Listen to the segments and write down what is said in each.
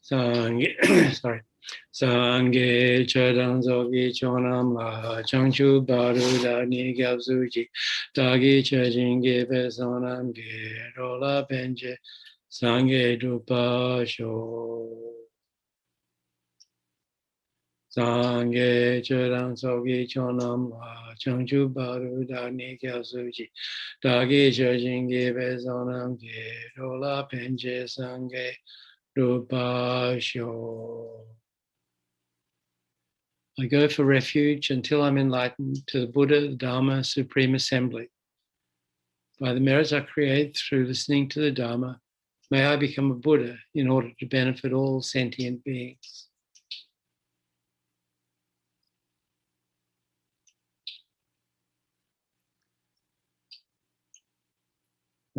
Sangye, sorry. Sangye chodang zogi chonam la changchu baru da ni gyabsuji dagi chajinge besonam ge rola benje sangye drupa sho. Sangye chodang zogi chonam la changchu baru da ni gyabsuji dagi chajinge besonam ge rola benje sangye Rupasho. I go for refuge until I'm enlightened to the Buddha, the Dharma, Supreme Assembly. By the merits I create through listening to the Dharma, may I become a Buddha in order to benefit all sentient beings.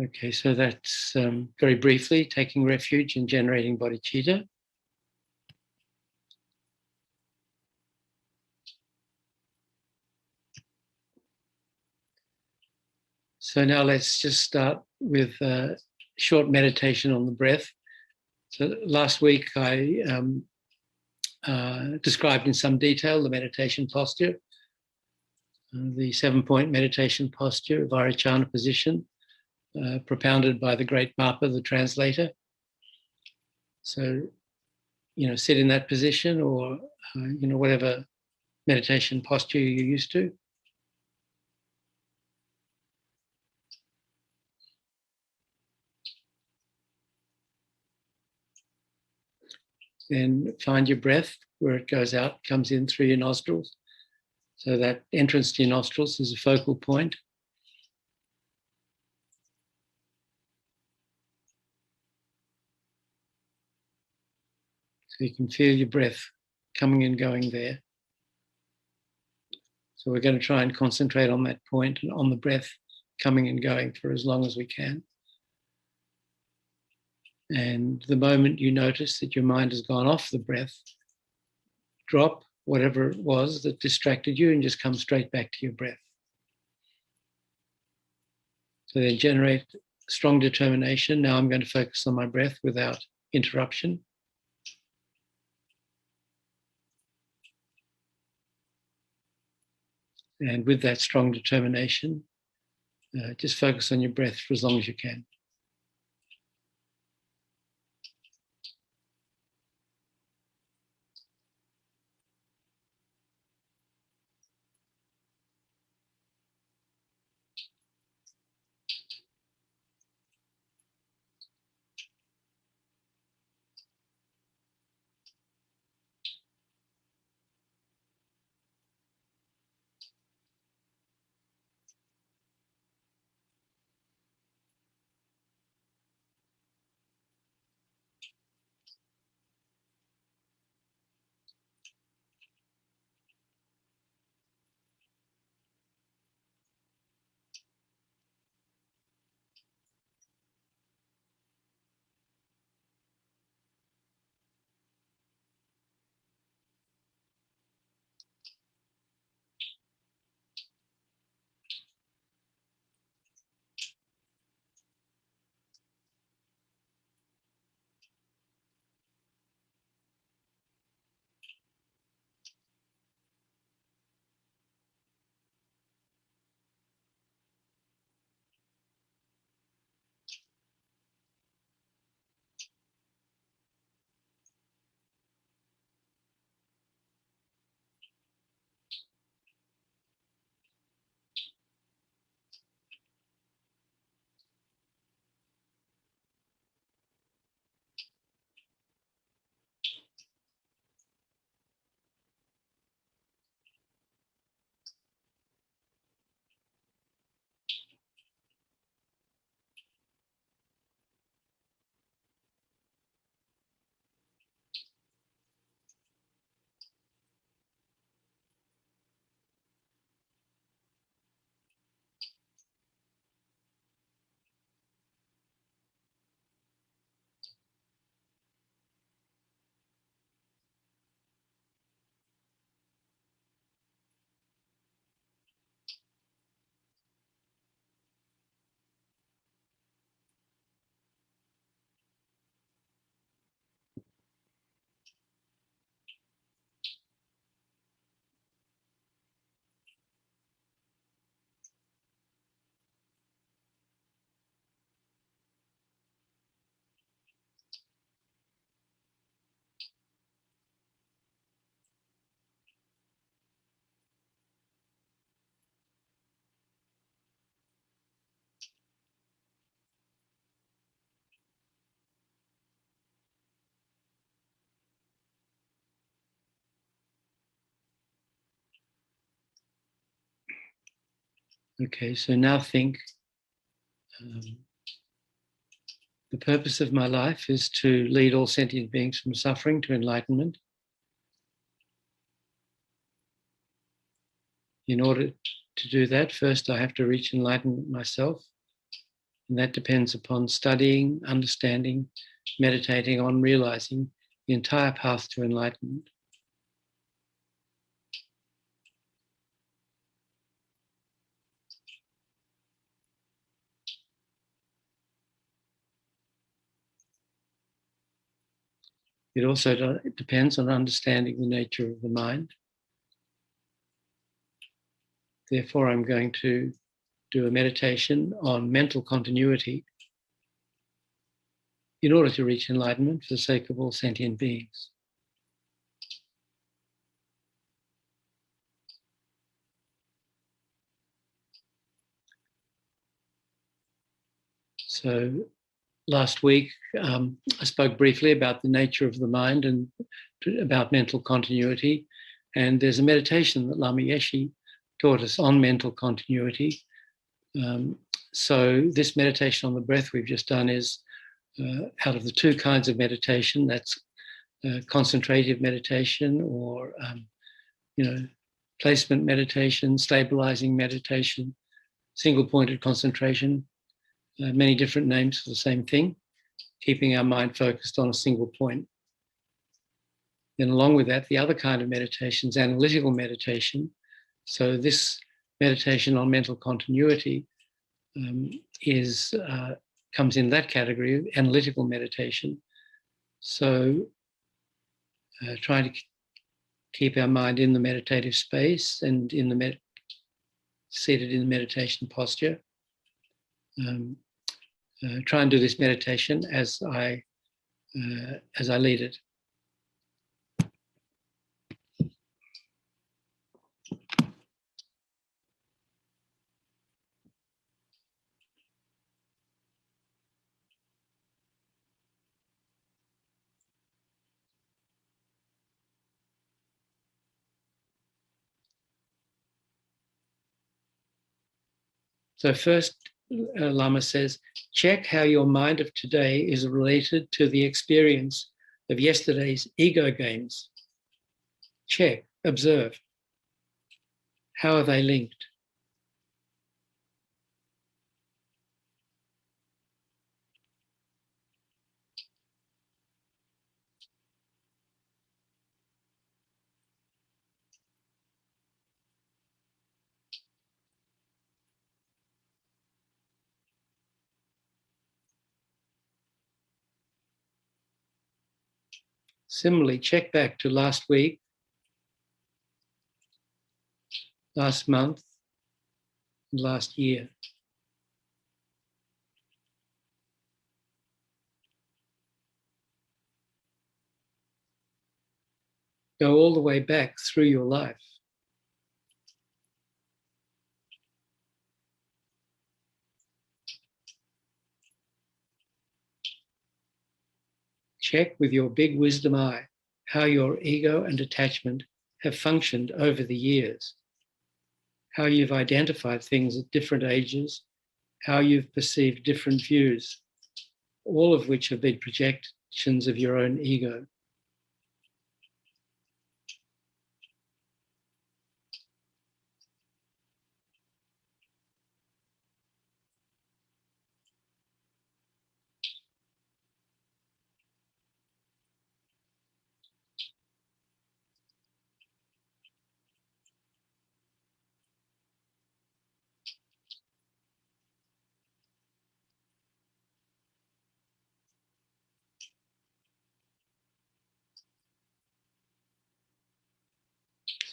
Okay, so that's very briefly taking refuge and generating bodhicitta. So now let's just start with a short meditation on the breath. So last week I described in some detail the meditation posture, the 7-point meditation posture, Vairocana position, propounded by the great Mapa, the translator. So, sit in that position or, whatever meditation posture you're used to. Then find your breath where it goes out, comes in through your nostrils. So that entrance to your nostrils is a focal point. So you can feel your breath coming and going there. So we're going to try and concentrate on that point and on the breath coming and going for as long as we can. And the moment you notice that your mind has gone off the breath, drop whatever it was that distracted you and just come straight back to your breath. So then generate strong determination. Now I'm going to focus on my breath without interruption. And with that strong determination, just focus on your breath for as long as you can. Okay, so now think, the purpose of my life is to lead all sentient beings from suffering to enlightenment. In order to do that, first I have to reach enlightenment myself. And that depends upon studying, understanding, meditating on, realizing the entire path to enlightenment. It also depends on understanding the nature of the mind. Therefore, I'm going to do a meditation on mental continuity in order to reach enlightenment for the sake of all sentient beings. So last week, I spoke briefly about the nature of the mind and about mental continuity. And there's a meditation that Lama Yeshe taught us on mental continuity. So this meditation on the breath we've just done is out of the two kinds of meditation. That's concentrative meditation, or placement meditation, stabilizing meditation, single-pointed concentration. Many different names for the same thing, keeping our mind focused on a single point. Then along with that, the other kind of meditation is analytical meditation. So this meditation on mental continuity comes in that category of analytical meditation. So trying to keep our mind in the meditative space and in seated in the meditation posture. Try and do this meditation as I lead it. So first, Lama says, check how your mind of today is related to the experience of yesterday's ego games. Check, observe. How are they linked? Similarly, check back to last week, last month, and last year. Go all the way back through your life. Check with your big wisdom eye how your ego and attachment have functioned over the years, how you've identified things at different ages, how you've perceived different views, all of which have been projections of your own ego.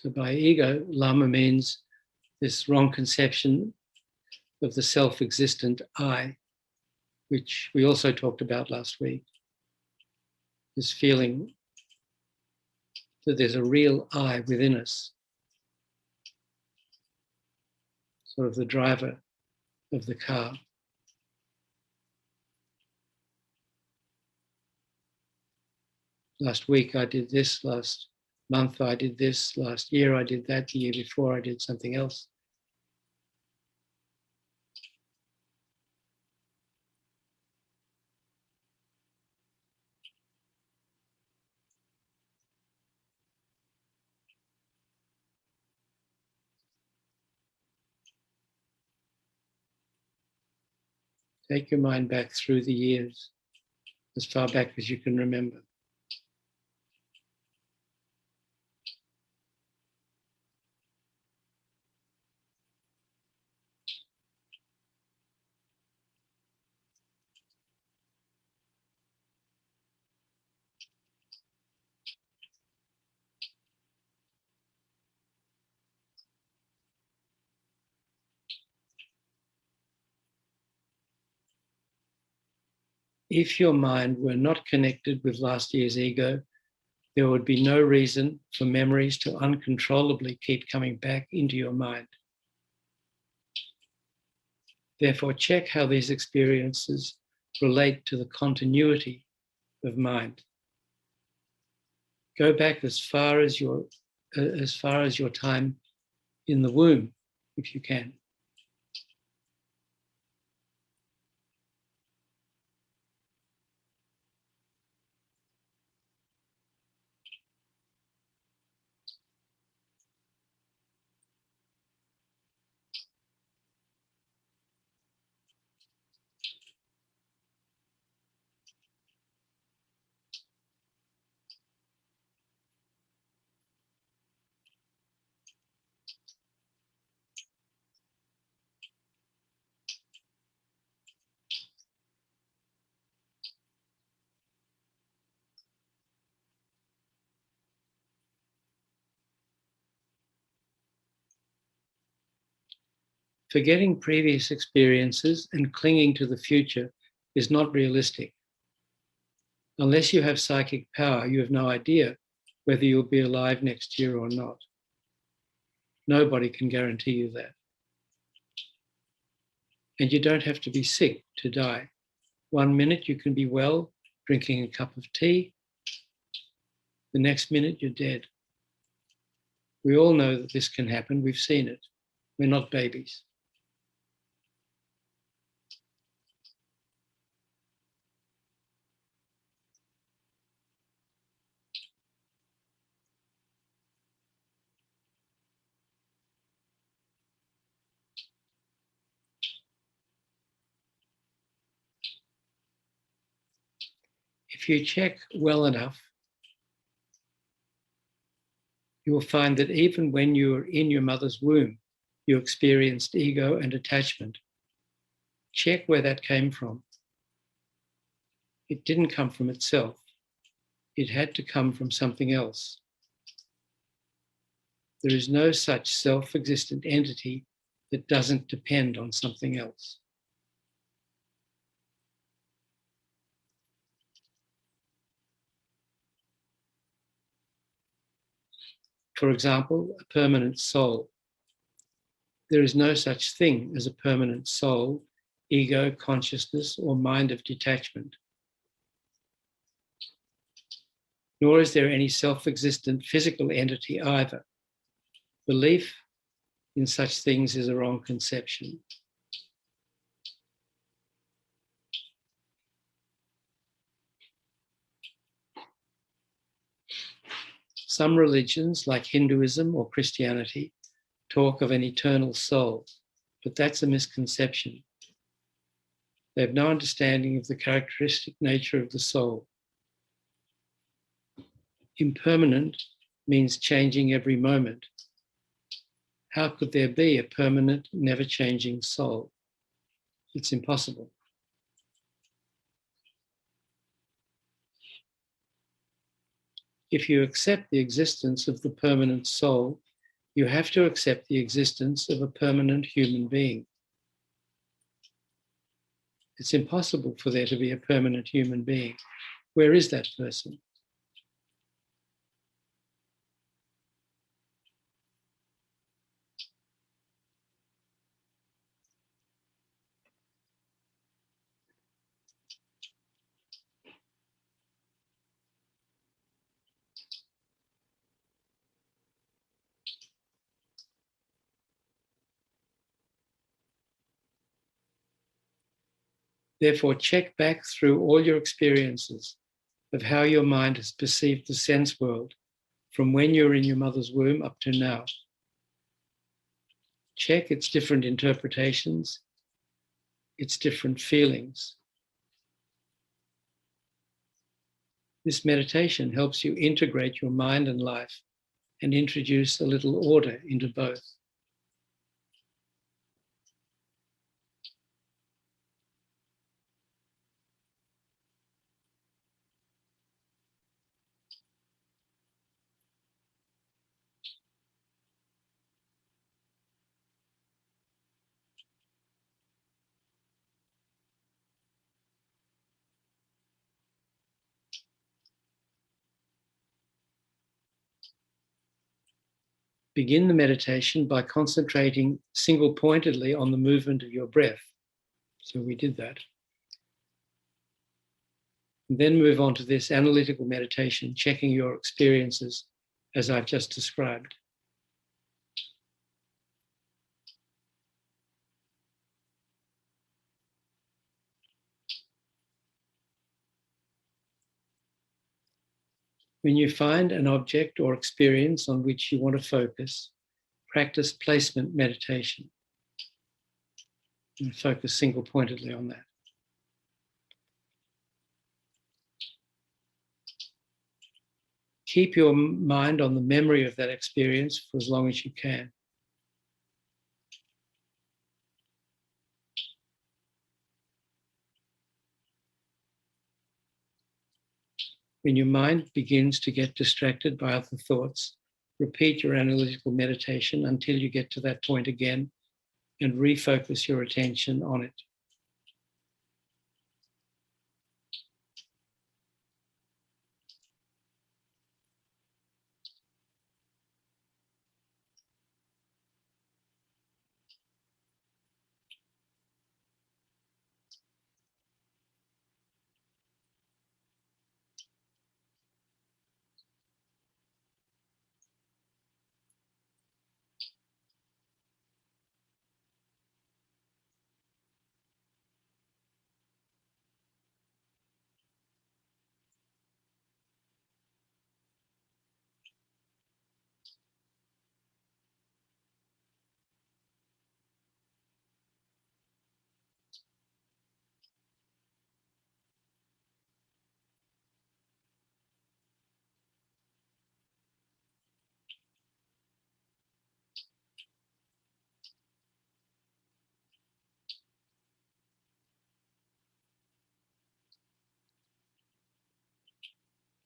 So by ego, Lama means this wrong conception of the self-existent I, which we also talked about last week. This feeling that there's a real I within us, sort of the driver of the car. Last week I did this, last month I did this, last year I did that, the year before I did something else. Take your mind back through the years, as far back as you can remember. If your mind were not connected with last year's ego, there would be no reason for memories to uncontrollably keep coming back into your mind. Therefore, check how these experiences relate to the continuity of mind. Go back as far as your time in the womb, if you can. Forgetting previous experiences and clinging to the future is not realistic. Unless you have psychic power, you have no idea whether you'll be alive next year or not. Nobody can guarantee you that. And you don't have to be sick to die. 1 minute you can be well, drinking a cup of tea. The next minute you're dead. We all know that this can happen. We've seen it. We're not babies. If you check well enough, you will find that even when you were in your mother's womb, you experienced ego and attachment. Check where that came from. It didn't come from itself. It had to come from something else. There is no such self-existent entity that doesn't depend on something else. For example, a permanent soul. There is no such thing as a permanent soul, ego, consciousness, or mind of detachment. Nor is there any self-existent physical entity either. Belief in such things is a wrong conception. Some religions, like Hinduism or Christianity, talk of an eternal soul, but that's a misconception. They have no understanding of the characteristic nature of the soul. Impermanent means changing every moment. How could there be a permanent, never-changing soul? It's impossible. If you accept the existence of the permanent soul, you have to accept the existence of a permanent human being. It's impossible for there to be a permanent human being. Where is that person? Therefore, check back through all your experiences of how your mind has perceived the sense world from when you were in your mother's womb up to now. Check its different interpretations its different feelings. This meditation helps you integrate your mind and life and introduce a little order into both. Begin the meditation by concentrating single-pointedly on the movement of your breath. So we did that. And then move on to this analytical meditation, checking your experiences as I've just described. When you find an object or experience on which you want to focus, practice placement meditation and focus single-pointedly on that. Keep your mind on the memory of that experience for as long as you can. When your mind begins to get distracted by other thoughts, repeat your analytical meditation until you get to that point again and refocus your attention on it.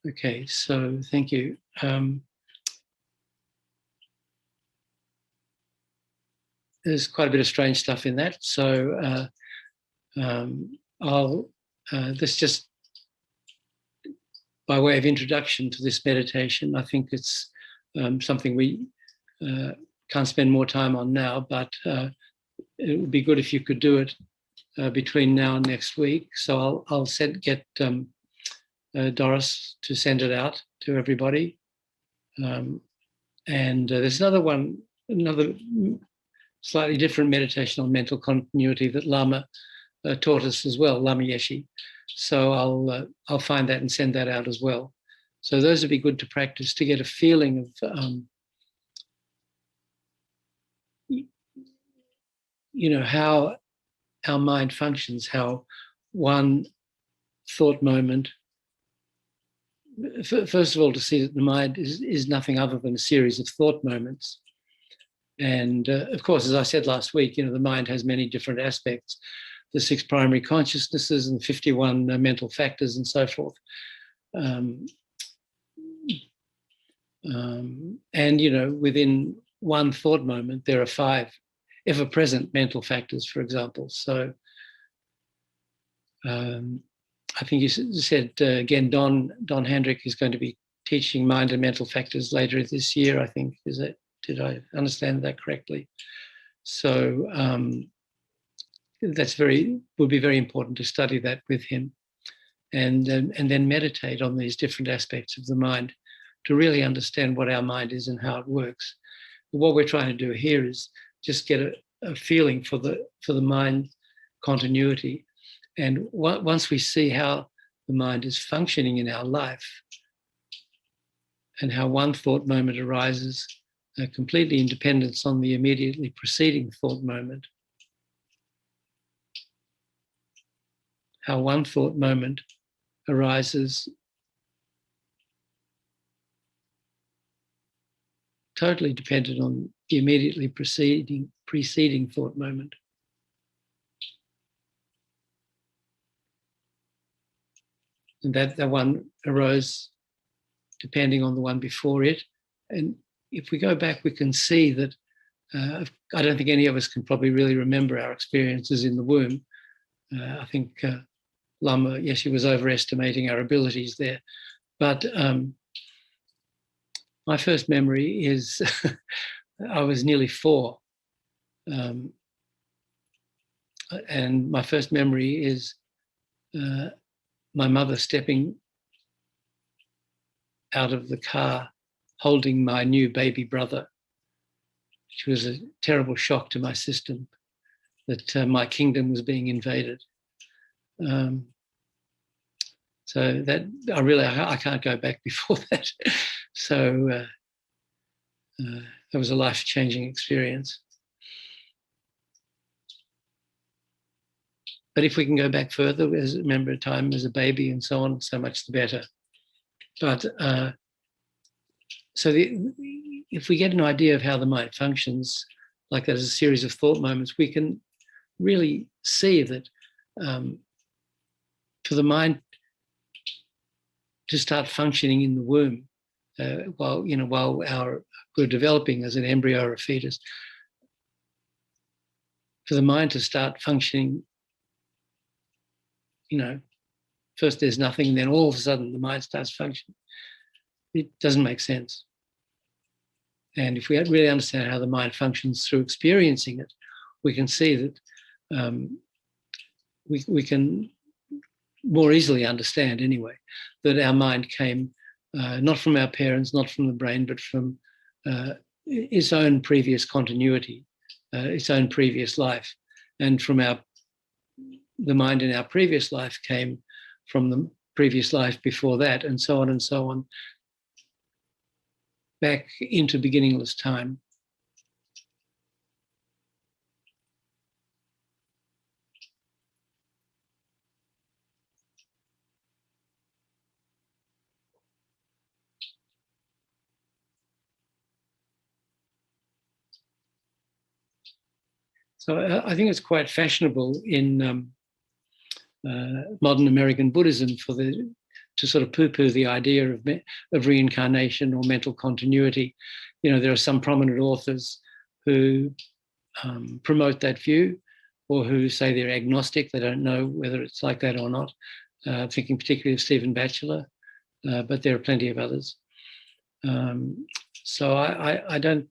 Okay, so thank you. There's quite a bit of strange stuff in that. So this just by way of introduction to this meditation. I think it's something we can't spend more time on now, but it would be good if you could do it between now and next week. So I'll get Doris to send it out to everybody. And there's another slightly different meditation on mental continuity that Lama taught us as well, Lama Yeshe. So I'll find that and send that out as well. So those would be good to practice to get a feeling of how our mind functions, how one thought moment. First of all, to see that the mind is nothing other than a series of thought moments. And of course, as I said last week, the mind has many different aspects, the 6 primary consciousnesses and 51 mental factors and so forth. And, within one thought moment, there are 5 ever-present mental factors, for example. So I think you said, again, Don Hendrick is going to be teaching mind and mental factors later this year, I think. Did I understand that correctly? So would be very important to study that with him, and then meditate on these different aspects of the mind to really understand what our mind is and how it works. What we're trying to do here is just get a feeling for the mind continuity. And once we see how the mind is functioning in our life and how one thought moment arises completely in dependence on the immediately preceding thought moment, how one thought moment arises totally dependent on the immediately preceding thought moment. And that one arose depending on the one before it. And if we go back, we can see that I don't think any of us can probably really remember our experiences in the womb. I think Lama Yeshe was overestimating our abilities there. But my first memory is I was nearly 4. And my first memory is my mother stepping out of the car holding my new baby brother, which was a terrible shock to my system that my kingdom was being invaded. So that I can't go back before that. So that was a life-changing experience. But if we can go back further, remember a time as a baby and so on, so much the better. But if we get an idea of how the mind functions, like that as a series of thought moments, we can really see that for the mind to start functioning in the womb, while we're developing as an embryo or a fetus, for the mind to start functioning, first there's nothing, then all of a sudden the mind starts functioning. It doesn't make sense. And if we really understand how the mind functions through experiencing it, we can see that we can more easily understand anyway that our mind came not from our parents, not from the brain, but from its own previous continuity, its own previous life. And from the mind in our previous life came from the previous life before that, and so on, back into beginningless time. So I think it's quite fashionable in modern American Buddhism to sort of poo-poo the idea of reincarnation or mental continuity. There are some prominent authors who promote that view, or who say they're agnostic. They don't know whether it's like that or not. Thinking particularly of Stephen Batchelor, but there are plenty of others. So I don't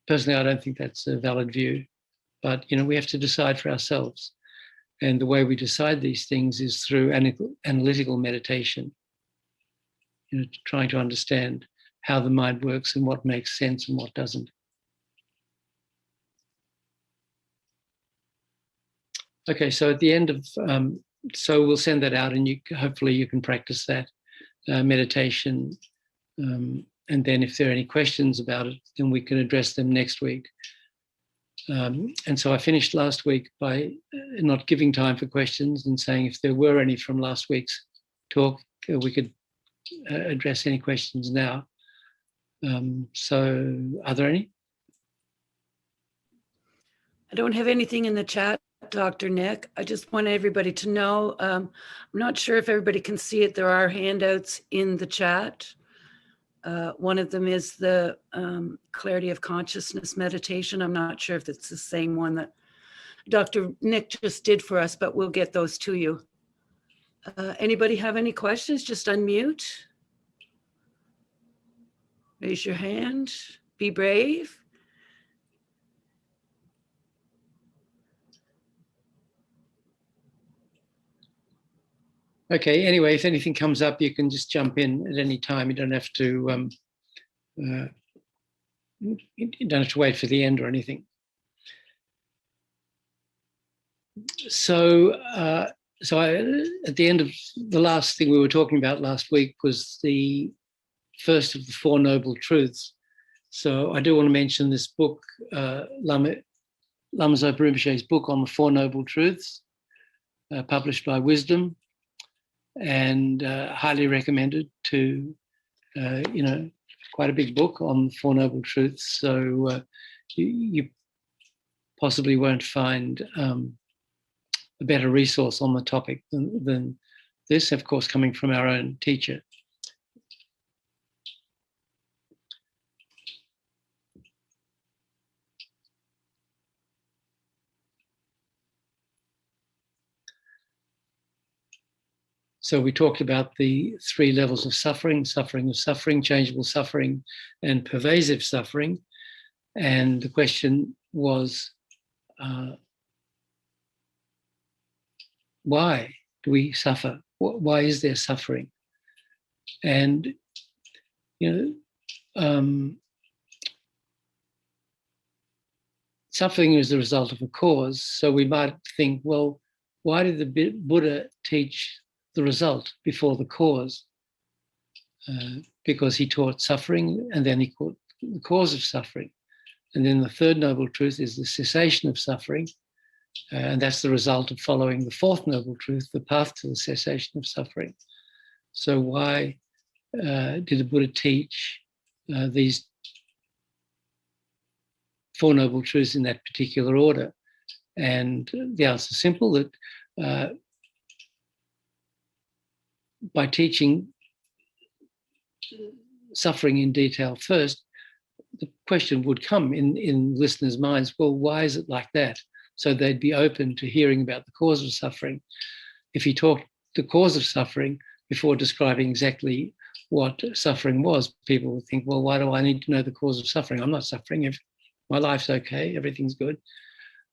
think that's a valid view. But we have to decide for ourselves. And the way we decide these things is through analytical meditation, trying to understand how the mind works and what makes sense and what doesn't. Okay, so at the end of, so we'll send that out, and hopefully you can practice that meditation. And then if there are any questions about it, then we can address them next week. And so I finished last week by not giving time for questions and saying if there were any from last week's talk, we could address any questions now. So are there any? I don't have anything in the chat, Dr. Nick. I just want everybody to know, I'm not sure if everybody can see it. There are handouts in the chat. One of them is the clarity of consciousness meditation. I'm not sure if it's the same one that Dr. Nick just did for us, but we'll get those to you. Anybody have any questions? Just unmute. Raise your hand. Be brave. Okay, anyway, if anything comes up, you can just jump in at any time. You don't have to wait for the end or anything. So, at the end of the last thing we were talking about last week was the first of the Four Noble Truths. So I do want to mention this book, Lama Zopa Rinpoche's book on the Four Noble Truths. published by Wisdom, and highly recommended to, quite a big book on the Four Noble Truths. So you possibly won't find a better resource on the topic than this, of course, coming from our own teacher. So we talked about the three levels of suffering: suffering of suffering, changeable suffering, and pervasive suffering. And the question was, why do we suffer? Why is there suffering? And, suffering is the result of a cause. So we might think, well, why did the Buddha teach the result before the cause? Because he taught suffering, and then he taught the cause of suffering. And then the third noble truth is the cessation of suffering. And that's the result of following the fourth noble truth, the path to the cessation of suffering. So why did the Buddha teach these four noble truths in that particular order? And the answer is simple, that by teaching suffering in detail first, the question would come in listeners' minds, well, why is it like that? So they'd be open to hearing about the cause of suffering. If he taught the cause of suffering before describing exactly what suffering was, people would think, well, why do I need to know the cause of suffering? I'm not suffering. If my life's okay, everything's good.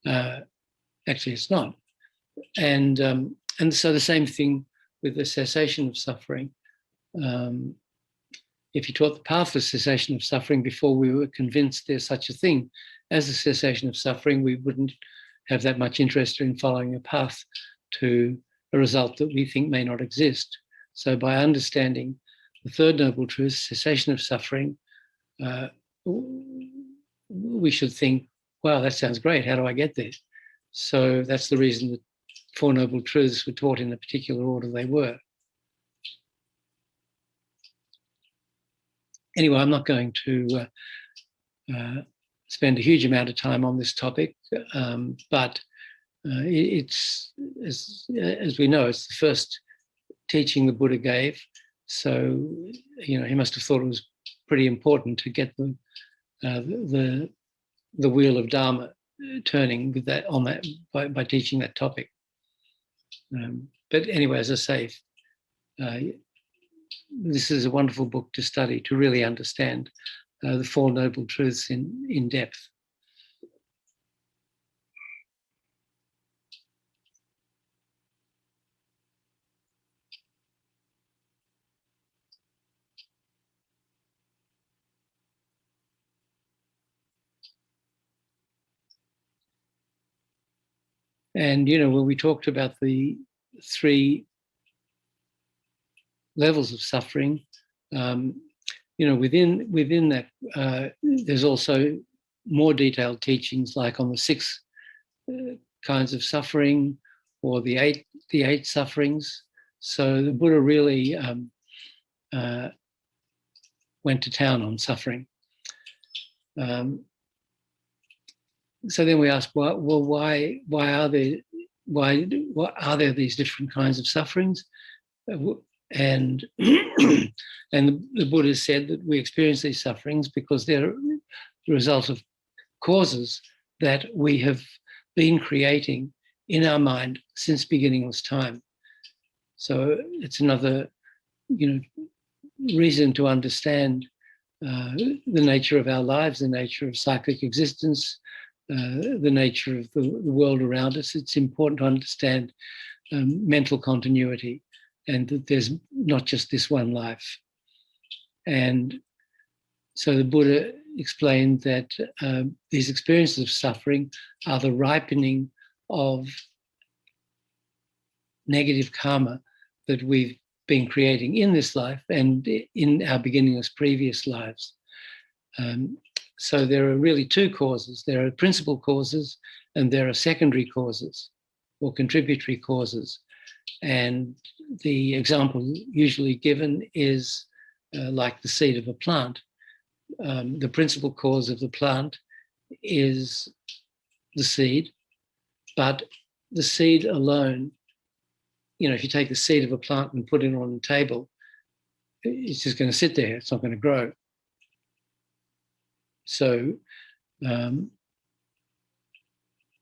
Actually, it's not. And so the same thing with the cessation of suffering. If he taught the path to cessation of suffering before we were convinced there's such a thing as the cessation of suffering, we wouldn't have that much interest in following a path to a result that we think may not exist. So by understanding the third noble truth, cessation of suffering, we should think, wow, that sounds great. How do I get there? So that's the reason that Four Noble Truths were taught in the particular order they were. Anyway, I'm not going to spend a huge amount of time on this topic, but it's, as we know, it's the first teaching the Buddha gave. So, he must have thought it was pretty important to get the wheel of Dharma turning with that by teaching that topic. But anyway, as I say, this is a wonderful book to study, to really understand the Four Noble Truths in depth. And, when we talked about the three levels of suffering, within that, there's also more detailed teachings, like on the 6 kinds of suffering, or the eight sufferings. So the Buddha really went to town on suffering. So then we ask, why are there these different kinds of sufferings? And the Buddha said that we experience these sufferings because they're the result of causes that we have been creating in our mind since beginningless time. So it's another, reason to understand the nature of our lives, the nature of cyclic existence, the nature of the world around us. It's important to understand mental continuity, and that there's not just this one life. And so the Buddha explained that these experiences of suffering are the ripening of negative karma that we've been creating in this life and in our beginningless previous lives. So there are really 2 causes. There are principal causes and there are secondary causes. or contributory causes. And the example usually given is like the seed of a plant. The principal cause of the plant is the seed, but the seed alone, if you take the seed of a plant and put it on the table, it's just going to sit there. It's not going to grow. So,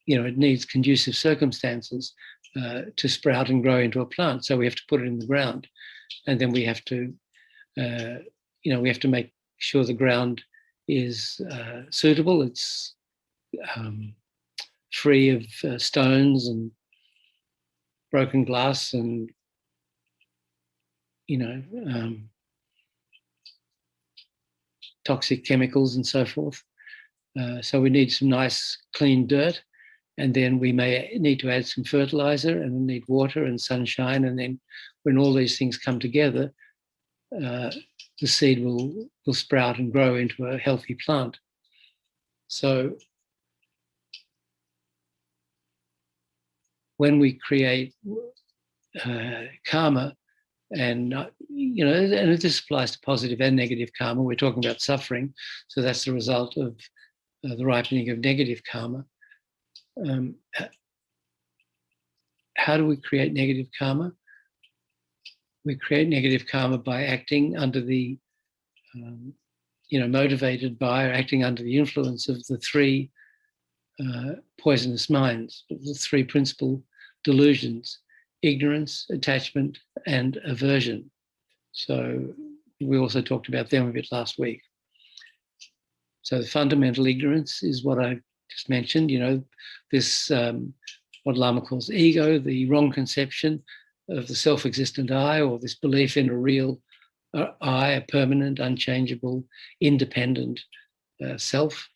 it needs conducive circumstances to sprout and grow into a plant. So we have to put it in the ground, and then we have to, make sure the ground is suitable. It's free of stones and broken glass and, toxic chemicals and so forth. So we need some nice clean dirt, and then we may need to add some fertilizer, and we need water and sunshine. And then when all these things come together, the seed will sprout and grow into a healthy plant. So when we create karma, and and this applies to positive and negative karma. We're talking about suffering, so that's the result of the ripening of negative karma. How do we create negative karma? We create negative karma by acting under the, motivated by or acting under the influence of the three poisonous minds, the three principal delusions: ignorance, attachment, and aversion. So we also talked about them a bit last week. So the fundamental ignorance is what I just mentioned, this, what Lama calls ego, the wrong conception of the self-existent I, or this belief in a real I, a permanent, unchangeable, independent self.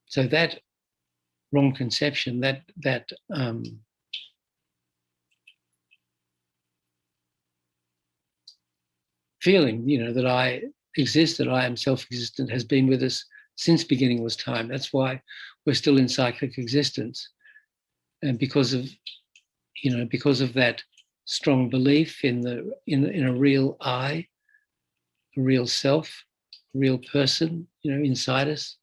So that wrong conception, that feeling, that I exist, that I am self-existent, has been with us since beginningless time. That's why we're still in cyclic existence, and because of that strong belief in a real I, a real self, a real person, inside us.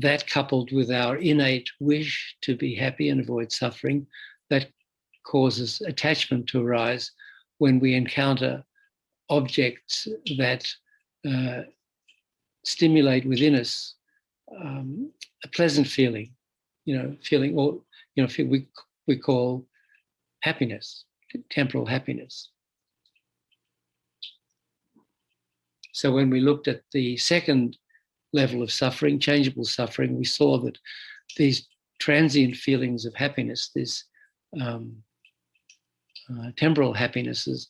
That, coupled with our innate wish to be happy and avoid suffering, that causes attachment to arise when we encounter objects that stimulate within us a pleasant feeling, we call happiness, temporal happiness. So when we looked at the second level of suffering, changeable suffering, we saw that these transient feelings of happiness, these temporal happinesses,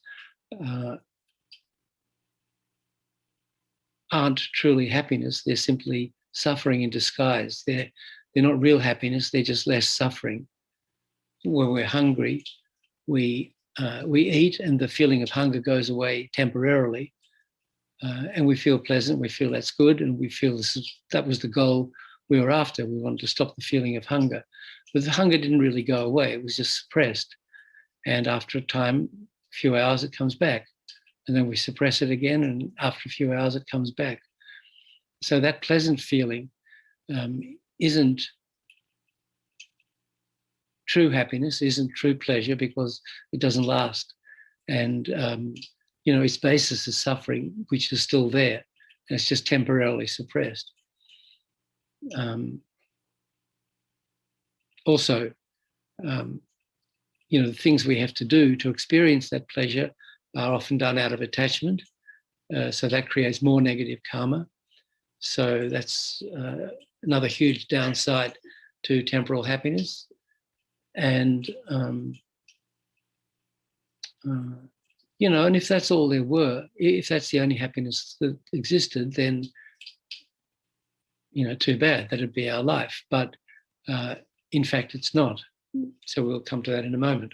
aren't truly happiness. They're simply suffering in disguise. They're not real happiness. They're just less suffering. When we're hungry, we eat, and the feeling of hunger goes away temporarily. And we feel pleasant, we feel that's good, and we feel that was the goal we were after. We wanted to stop the feeling of hunger. But the hunger didn't really go away, it was just suppressed. And after a time, a few hours, it comes back. And then we suppress it again, and after a few hours, it comes back. So that pleasant feeling isn't true happiness, isn't true pleasure, because it doesn't last. And its basis is suffering, which is still there, and it's just temporarily suppressed. Also, the things we have to do to experience that pleasure are often done out of attachment. So that creates more negative karma. So that's another huge downside to temporal happiness. And and if that's all there were, if that's the only happiness that existed, then, too bad, that'd be our life. But in fact, it's not. So we'll come to that in a moment.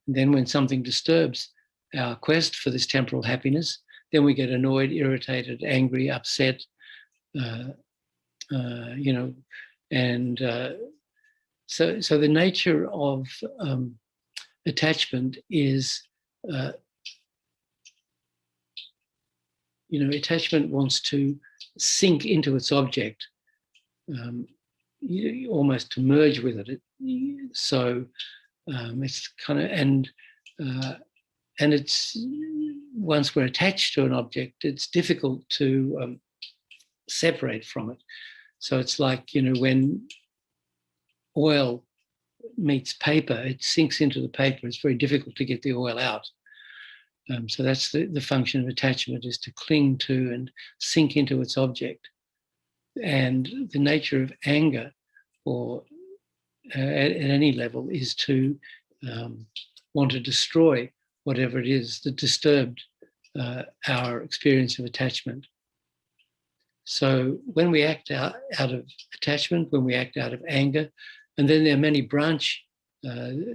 And then when something disturbs our quest for this temporal happiness, then we get annoyed, irritated, angry, upset, you know, and so the nature of attachment is, you know, attachment wants to sink into its object, almost to merge with it. So it's kind of, and it's, once we're attached to an object, it's difficult to separate from it. So it's like, you know, when oil meets paper, it sinks into the paper. It's very difficult to get the oil out. So that's the function of attachment, is to cling to and sink into its object. And the nature of anger, or at any level, is to want to destroy whatever it is that disturbed our experience of attachment. So when we act out of attachment, when we act out of anger, and then there are many branch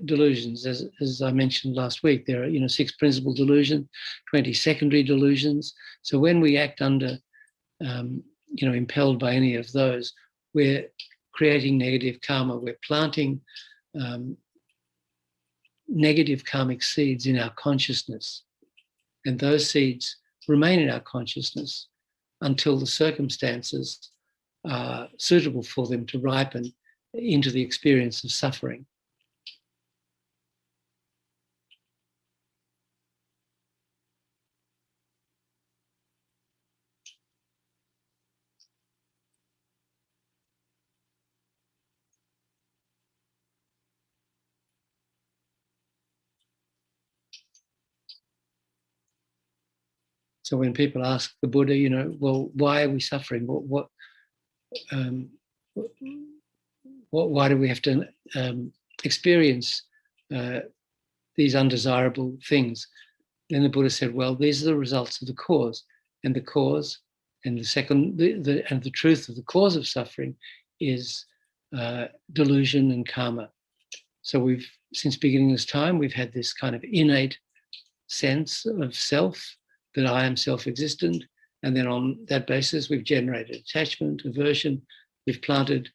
delusions, as I mentioned last week. There are, you know, 6 principal delusions, 20 secondary delusions. So when we act under, you know, impelled by any of those, we're creating negative karma. We're planting negative karmic seeds in our consciousness. And those seeds remain in our consciousness until the circumstances are suitable for them to ripen into the experience of suffering. So when people ask the Buddha, you know, well, why are we suffering? Why do we have to experience these undesirable things? Then the Buddha said, well, these are the results of the cause, and the cause, and the truth of the cause of suffering is delusion and karma. So we've, since beginning this time, we've had this kind of innate sense of self, that I am self-existent, and then on that basis we've generated attachment, aversion. We've planted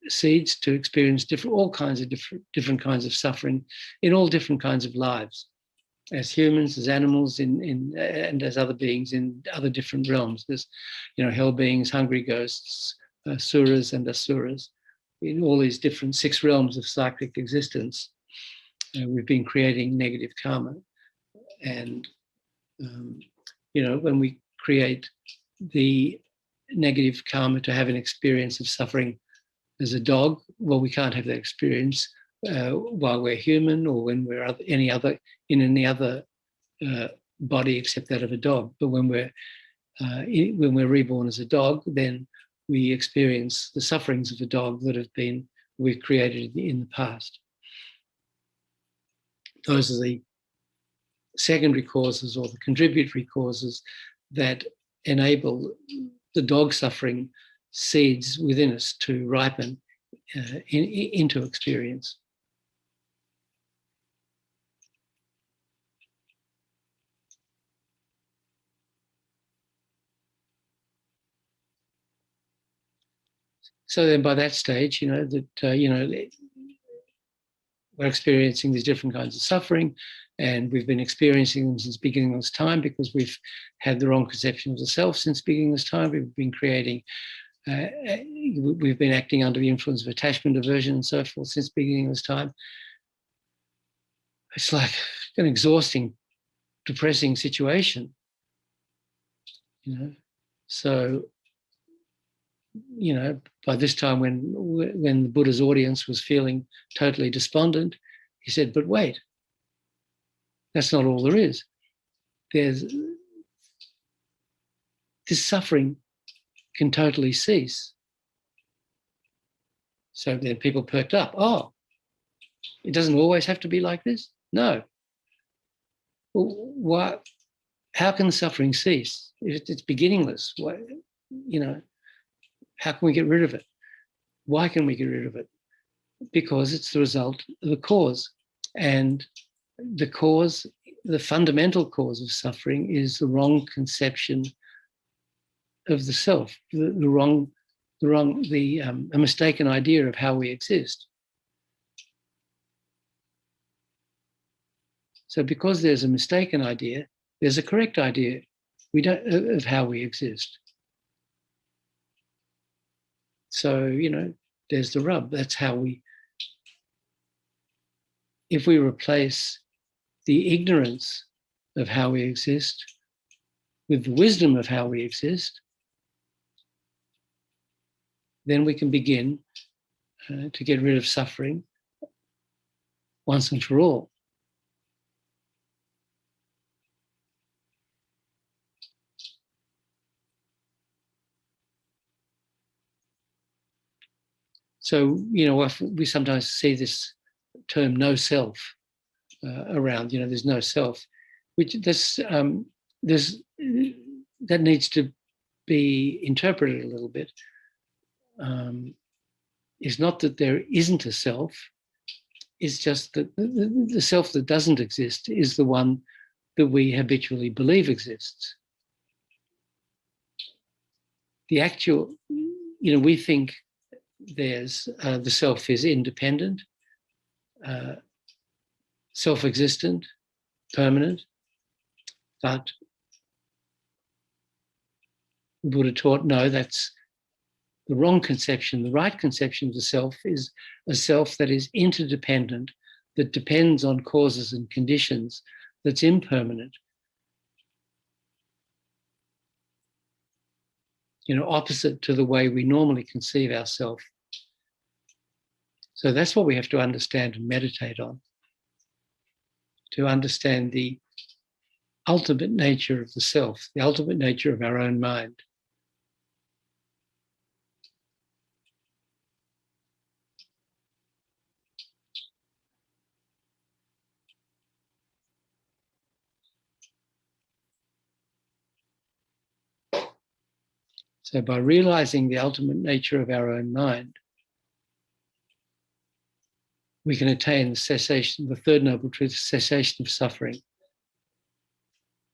seeds to experience all kinds of different kinds of suffering in all different kinds of lives, as humans, as animals, and as other beings in other different realms. There's, you know, hell beings, hungry ghosts, suras and asuras, in all these different 6 realms of cyclic existence. We've been creating negative karma, and you know, when we create the negative karma to have an experience of suffering as a dog, well, we can't have that experience while we're human, or when we're in any other body except that of a dog. But when we're reborn as a dog, then we experience the sufferings of a dog that we've created in the past. Those are the secondary causes, or the contributory causes, that enable the dog suffering seeds within us to ripen into experience. So then by that stage, you know, that, you know, we're experiencing these different kinds of suffering, and we've been experiencing them since beginning of this time because we've had the wrong conception of the self since beginning of this time. We've been creating, we've been acting under the influence of attachment, aversion, and so forth since beginning of this time. It's like an exhausting, depressing situation, you know. So, you know, by this time, when the Buddha's audience was feeling totally despondent, he said, but wait, that's not all there is. There's this suffering can totally cease. So then people perked up. Oh, it doesn't always have to be like this? No. Well, how can suffering cease? It's beginningless. Why, you know, how can we get rid of it? Why can we get rid of it? Because it's the result of the cause. And the cause, the fundamental cause of suffering is the wrong conception of the self, a mistaken idea of how we exist. So because there's a mistaken idea, there's a correct idea of how we exist. So, there's the rub. That's how if we replace the ignorance of how we exist with the wisdom of how we exist, then we can begin to get rid of suffering once and for all. So, we sometimes see this term no self around, there's no self, which that needs to be interpreted a little bit. It's not that there isn't a self, it's just that the self that doesn't exist is the one that we habitually believe exists. The actual, we think there's the self is independent, self-existent, permanent, but the Buddha taught, no, that's the wrong conception. The right conception of the self is a self that is interdependent, that depends on causes and conditions, that's impermanent. Opposite to the way we normally conceive ourselves. So that's what we have to understand and meditate on, to understand the ultimate nature of the self, the ultimate nature of our own mind. So by realizing the ultimate nature of our own mind, we can attain the cessation, the third noble truth, cessation of suffering.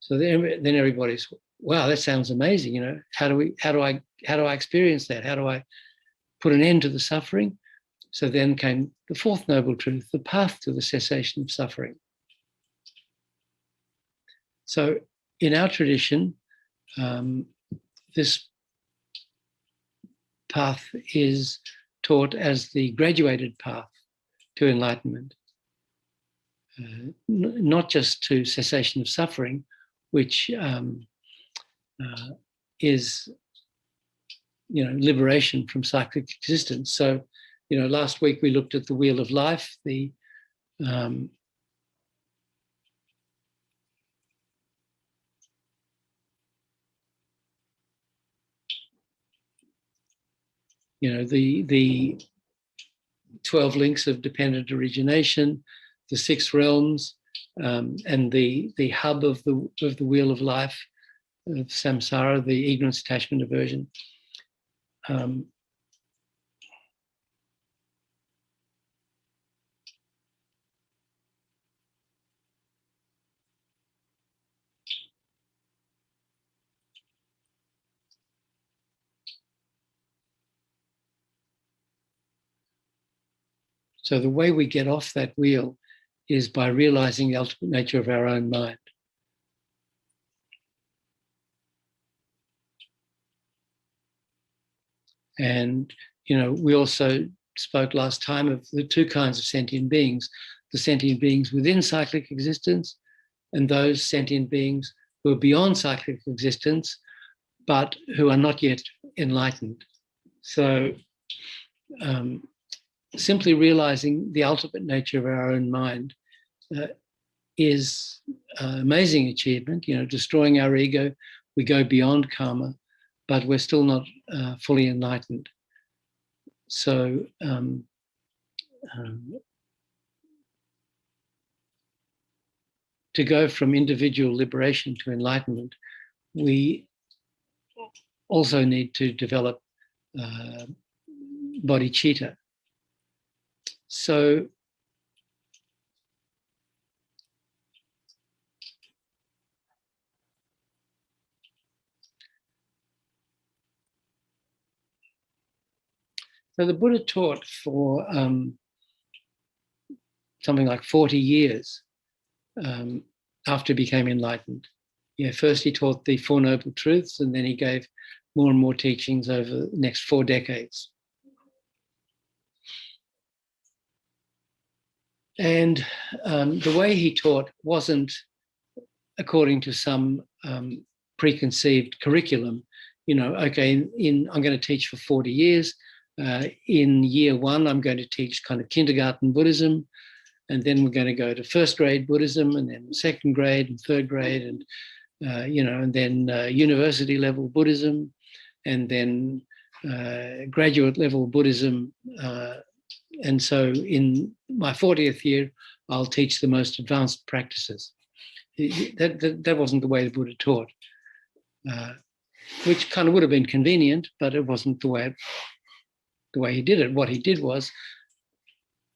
So then everybody's, wow, that sounds amazing. How do I experience that? How do I put an end to the suffering? So then came the fourth noble truth, the path to the cessation of suffering. So in our tradition, this path is taught as the graduated path to enlightenment, not just to cessation of suffering, which is, liberation from cyclic existence. So, last week we looked at the wheel of life, the the 12 links of dependent origination, the 6 realms, and the hub of the wheel of life, of samsara, the ignorance, attachment, aversion. So the way we get off that wheel is by realizing the ultimate nature of our own mind. And, we also spoke last time of the 2 kinds of sentient beings, the sentient beings within cyclic existence and those sentient beings who are beyond cyclic existence, but who are not yet enlightened. So simply realizing the ultimate nature of our own mind is an amazing achievement. Destroying our ego, we go beyond karma, but we're still not fully enlightened. So to go from individual liberation to enlightenment, we also need to develop bodhicitta. So So the Buddha taught for something like 40 years after he became enlightened. First he taught the Four Noble Truths, and then he gave more and more teachings over the next 4 decades. And the way he taught wasn't according to some preconceived curriculum. Okay, I'm going to teach for 40 years. In year 1, I'm going to teach kind of kindergarten Buddhism, and then we're going to go to first grade Buddhism, and then second grade and third grade, and and then university level Buddhism, and then graduate level Buddhism. And so in my 40th year, I'll teach the most advanced practices. That wasn't the way the Buddha taught, which kind of would have been convenient, but it wasn't the way he did it. What he did was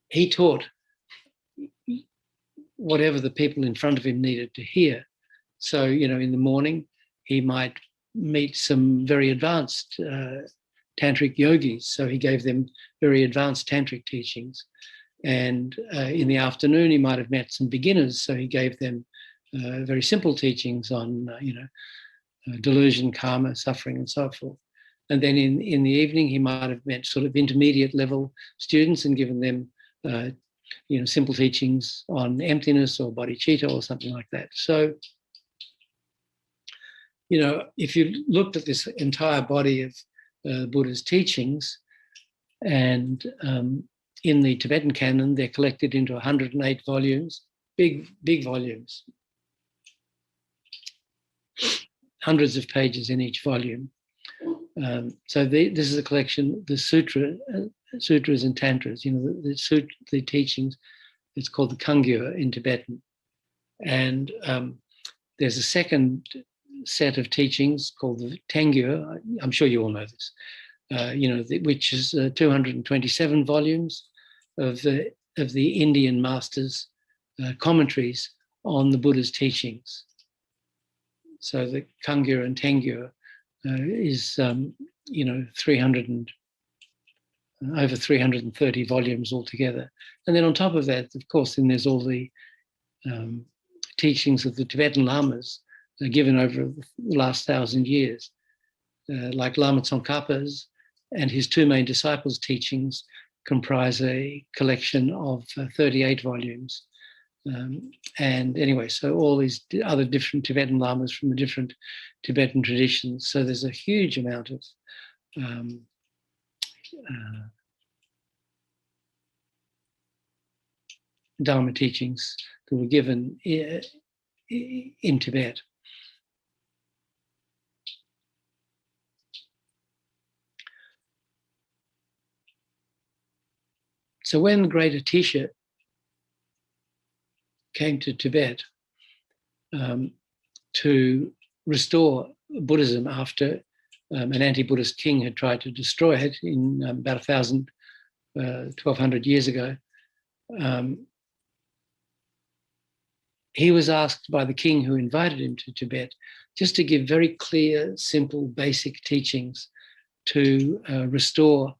he taught whatever the people in front of him needed to hear. So, in the morning, he might meet some very advanced tantric yogis. So he gave them very advanced tantric teachings. And in the afternoon, he might have met some beginners. So he gave them very simple teachings on, delusion, karma, suffering, and so forth. And then in the evening, he might have met sort of intermediate level students and given them, simple teachings on emptiness or bodhicitta or something like that. So, if you looked at this entire body of Buddha's teachings, and in the Tibetan canon, they're collected into 108 volumes, big volumes, hundreds of pages in each volume. So this is a collection, the sutras and tantras, the teachings. It's called the Kangyur in Tibetan. And there's a second set of teachings called the Tengyur. I'm sure you all know this. Which is 227 volumes of the Indian masters' commentaries on the Buddha's teachings. So the Kangyur and Tengyur is 300 and over 330 volumes altogether. And then on top of that, of course, then there's all the teachings of the Tibetan lamas given over the last 1,000 years, like Lama Tsongkhapa's and his 2 main disciples' teachings comprise a collection of 38 volumes. And anyway, so all these other different Tibetan lamas from the different Tibetan traditions. So there's a huge amount of Dharma teachings that were given in Tibet. So when the great Atisha came to Tibet to restore Buddhism after an anti-Buddhist king had tried to destroy it in about 1,200 years ago, he was asked by the king who invited him to Tibet just to give very clear, simple, basic teachings to restore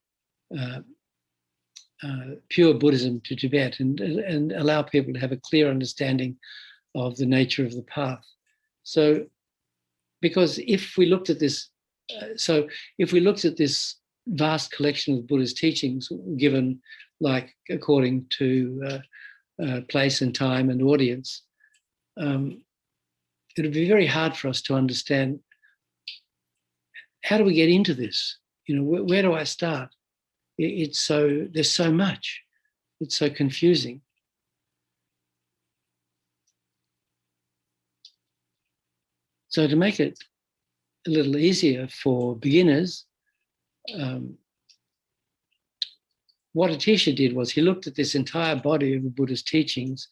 pure Buddhism to Tibet and allow people to have a clear understanding of the nature of the path. So, because if we looked at this, vast collection of Buddha's teachings given like according to place and time and audience, it would be very hard for us to understand how do we get into this? Where do I start? There's so much. It's so confusing. So to make it a little easier for beginners, what Atisha did was he looked at this entire body of the Buddha's teachings,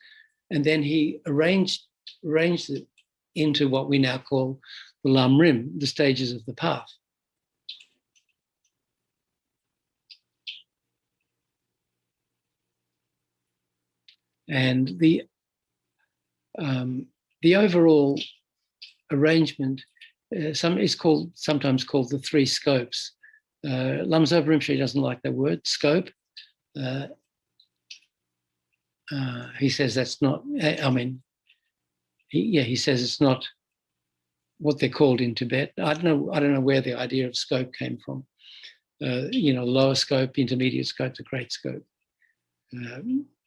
and then he arranged it into what we now call the lamrim, the stages of the path. And the overall arrangement is sometimes called the 3 scopes. Lama Zopa Rinpoche doesn't like that word, scope. He says that's not, I mean, he says it's not what they're called in Tibet. I don't know where the idea of scope came from. Lower scope, intermediate scope, the great scope.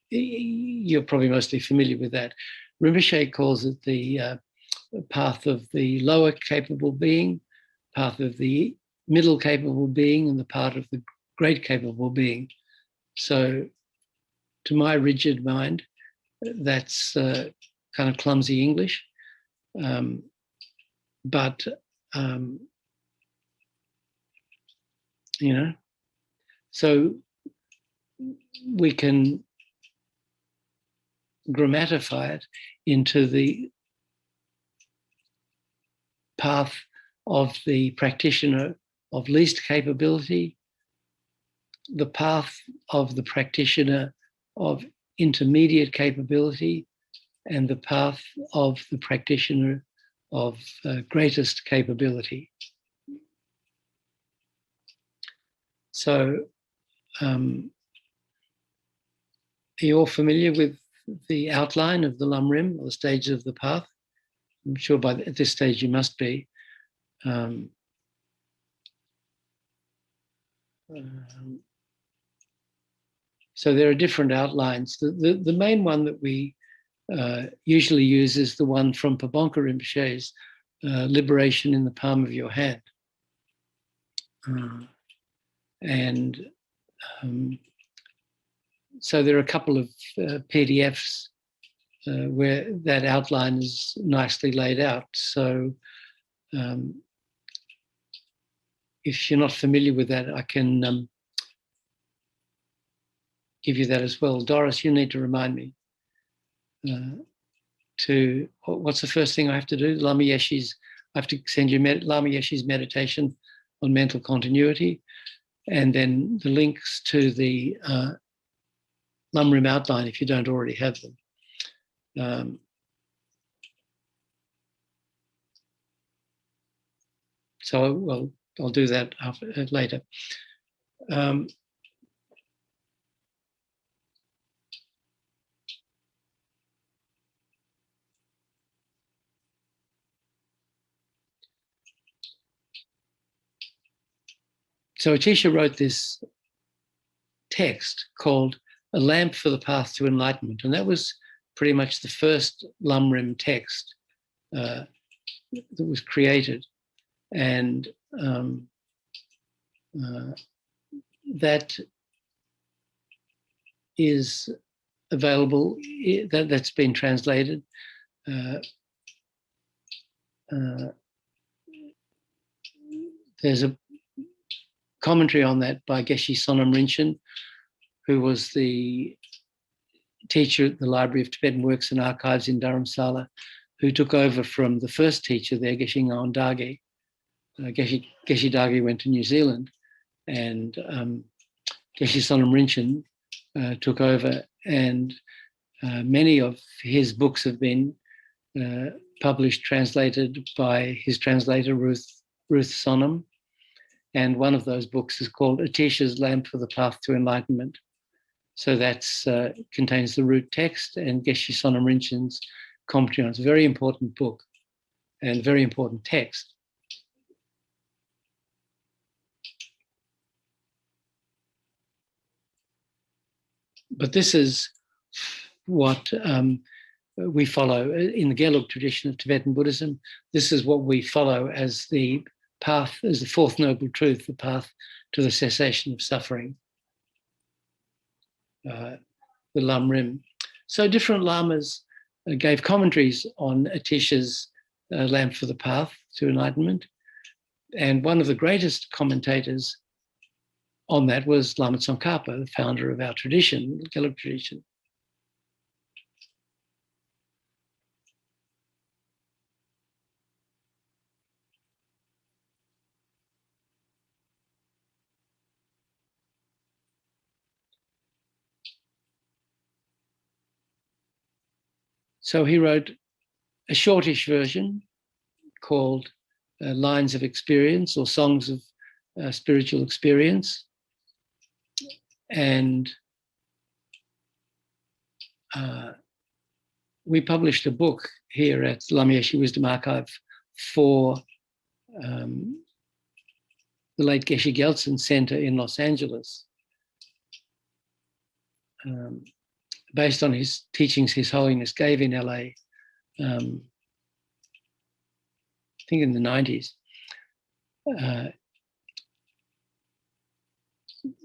You're probably mostly familiar with that. Rinpoche calls it the path of the lower capable being, path of the middle capable being, and the path of the great capable being. So to my rigid mind, that's kind of clumsy English. So we can grammatify it into the path of the practitioner of least capability, the path of the practitioner of intermediate capability, and the path of the practitioner of greatest capability. So, are you all familiar with the outline of the lamrim, or the stages of the path? I'm sure at this stage you must be. So there are different outlines. The main one that we usually use is the one from Pabonka Rinpoche's Liberation in the Palm of Your Hand. So there are a couple of PDFs where that outline is nicely laid out. So if you're not familiar with that, I can give you that as well. Doris, you need to remind me what's the first thing I have to do? I have to send you Lama Yeshe's meditation on mental continuity, and then the links to the lamrim outline if you don't already have them. So I'll do that later. So Atisha wrote this text called A Lamp for the Path to Enlightenment, and that was pretty much the first lamrim text that was created. And that is available, that's been translated. There's a commentary on that by Geshe Sonam Rinchen, who was the teacher at the Library of Tibetan Works and Archives in Dharamsala, who took over from the first teacher there, Geshe Ngaon Dage. Geshe Dage went to New Zealand, and Geshe Sonam Rinchen took over, and many of his books have been published, translated by his translator, Ruth Sonam. And one of those books is called Atisha's Lamp for the Path to Enlightenment. So that contains the root text and Geshe Sonam Rinchen's commentary on it. It's a very important book and very important text. But this is what we follow in the Gelug tradition of Tibetan Buddhism. This is what we follow as the path, as the fourth noble truth, the path to the cessation of suffering, the lamrim. So different lamas gave commentaries on Atisha's Lamp for the Path to Enlightenment. And one of the greatest commentators on that was Lama Tsongkhapa, the founder of our tradition, the Gelug tradition. So he wrote a shortish version called Lines of Experience, or Songs of spiritual experience. And we published a book here at Lama Yeshe Wisdom Archive for the late Geshe Gelsen Center in Los Angeles, based on his teachings His Holiness gave in LA, I think in the 90s.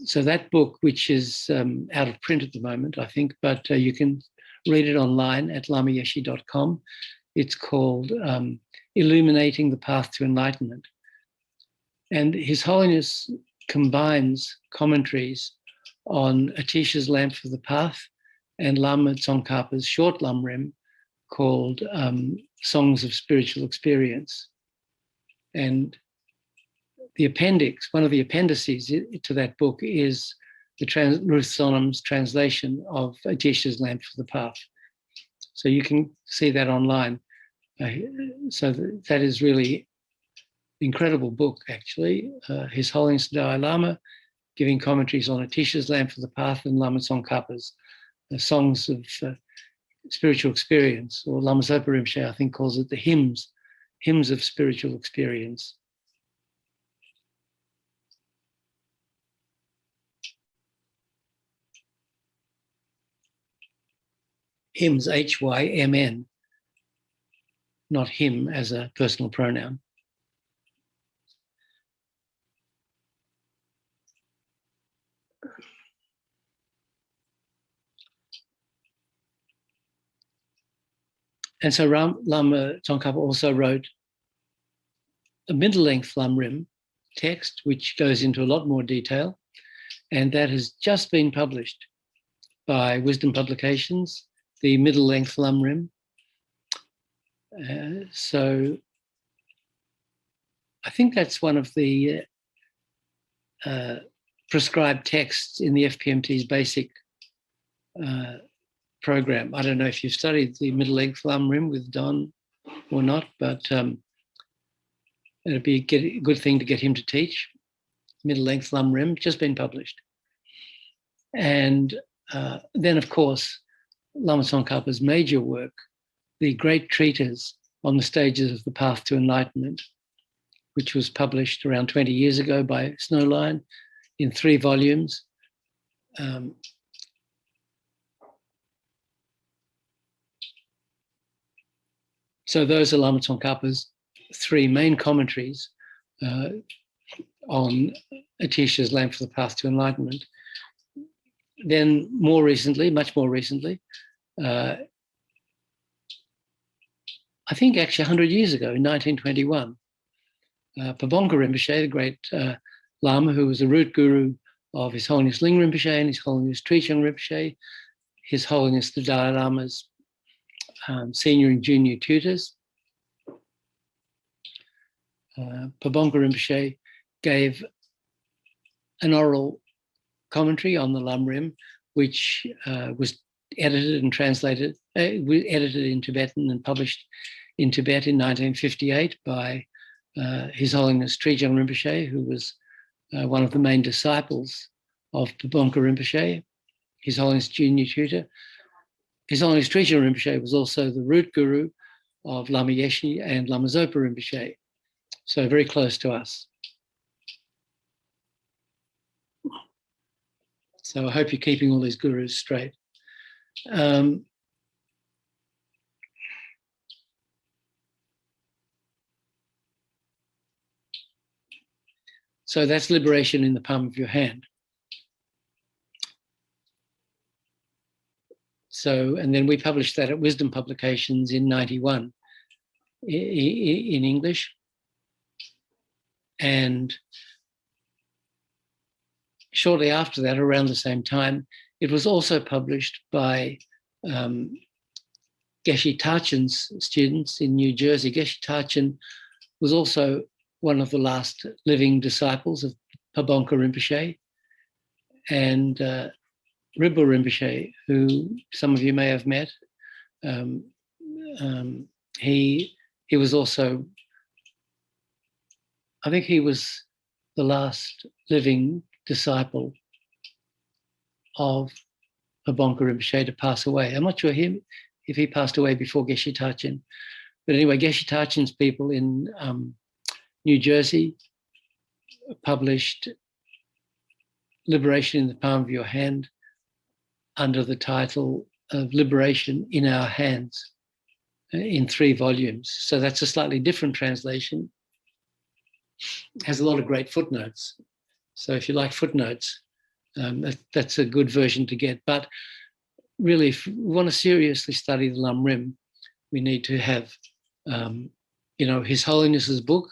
So that book, which is out of print at the moment, I think, but you can read it online at lamayeshe.com. It's called Illuminating the Path to Enlightenment. And His Holiness combines commentaries on Atisha's Lamp for the Path and Lama Tsongkhapa's short lamrim called Songs of Spiritual Experience. And the appendix, one of the appendices to that book is the Ruth Sonam's translation of Atisha's Lamp for the Path. So you can see that online. So that is really incredible book, actually. His Holiness the Dalai Lama giving commentaries on Atisha's Lamp for the Path and Lama Tsongkhapa's Songs of Spiritual Experience, or Lama Zopa Rinpoche, I think, calls it the hymns of spiritual experience. Hymns, H-Y-M-N, not him as a personal pronoun. And so Lama Tsongkhapa also wrote a middle-length lamrim text, which goes into a lot more detail, and that has just been published by Wisdom Publications, the middle-length lamrim. So I think that's one of the prescribed texts in the FPMT's basic program. I don't know if you've studied the middle-length lamrim with Don or not, but it'd be a good thing to get him to teach. Middle-length lamrim, just been published. And then, of course, Lama Tsongkhapa's major work, the great treatise on the stages of the path to enlightenment, which was published around 20 years ago by Snowline in 3 volumes. So those are Lama Tsongkhapa's 3 main commentaries on Atisha's Lamp for the Path to Enlightenment. Then more recently, much more recently, I think actually 100 years ago, in 1921, Pabongka Rinpoche, the great Lama, who was the root guru of His Holiness Ling Rinpoche and His Holiness Trichang Rinpoche, His Holiness the Dalai Lama's senior and junior tutors, Pabongka Rinpoche gave an oral commentary on the lamrim, which was edited and translated, edited in Tibetan and published in Tibet in 1958 by His Holiness Trichang Rinpoche, who was one of the main disciples of Pabongka Rinpoche, His Holiness junior tutor. His Holiness Trichang Rinpoche was also the root guru of Lama Yeshe and Lama Zopa Rinpoche, so very close to us. So I hope you're keeping all these gurus straight. So that's liberation in the palm of your hand. So, and then we published that at Wisdom Publications in 91 in English. And shortly after that, around the same time, it was also published by Geshe Tachen's students in New Jersey. Geshe Tachen was also one of the last living disciples of Pabongka Rinpoche, and Ribush Rinpoche, who some of you may have met. He was also, I think he was the last living disciple of Abonka Rinpoche to pass away. I'm not sure if he passed away before Geshe Tachin. But anyway, Geshe Tachin's people in New Jersey published Liberation in the Palm of Your Hand under the title of Liberation in Our Hands in 3 volumes. So that's a slightly different translation. It has a lot of great footnotes. So if you like footnotes, that's a good version to get. But really, if we want to seriously study the lamrim, we need to have, His Holiness's book,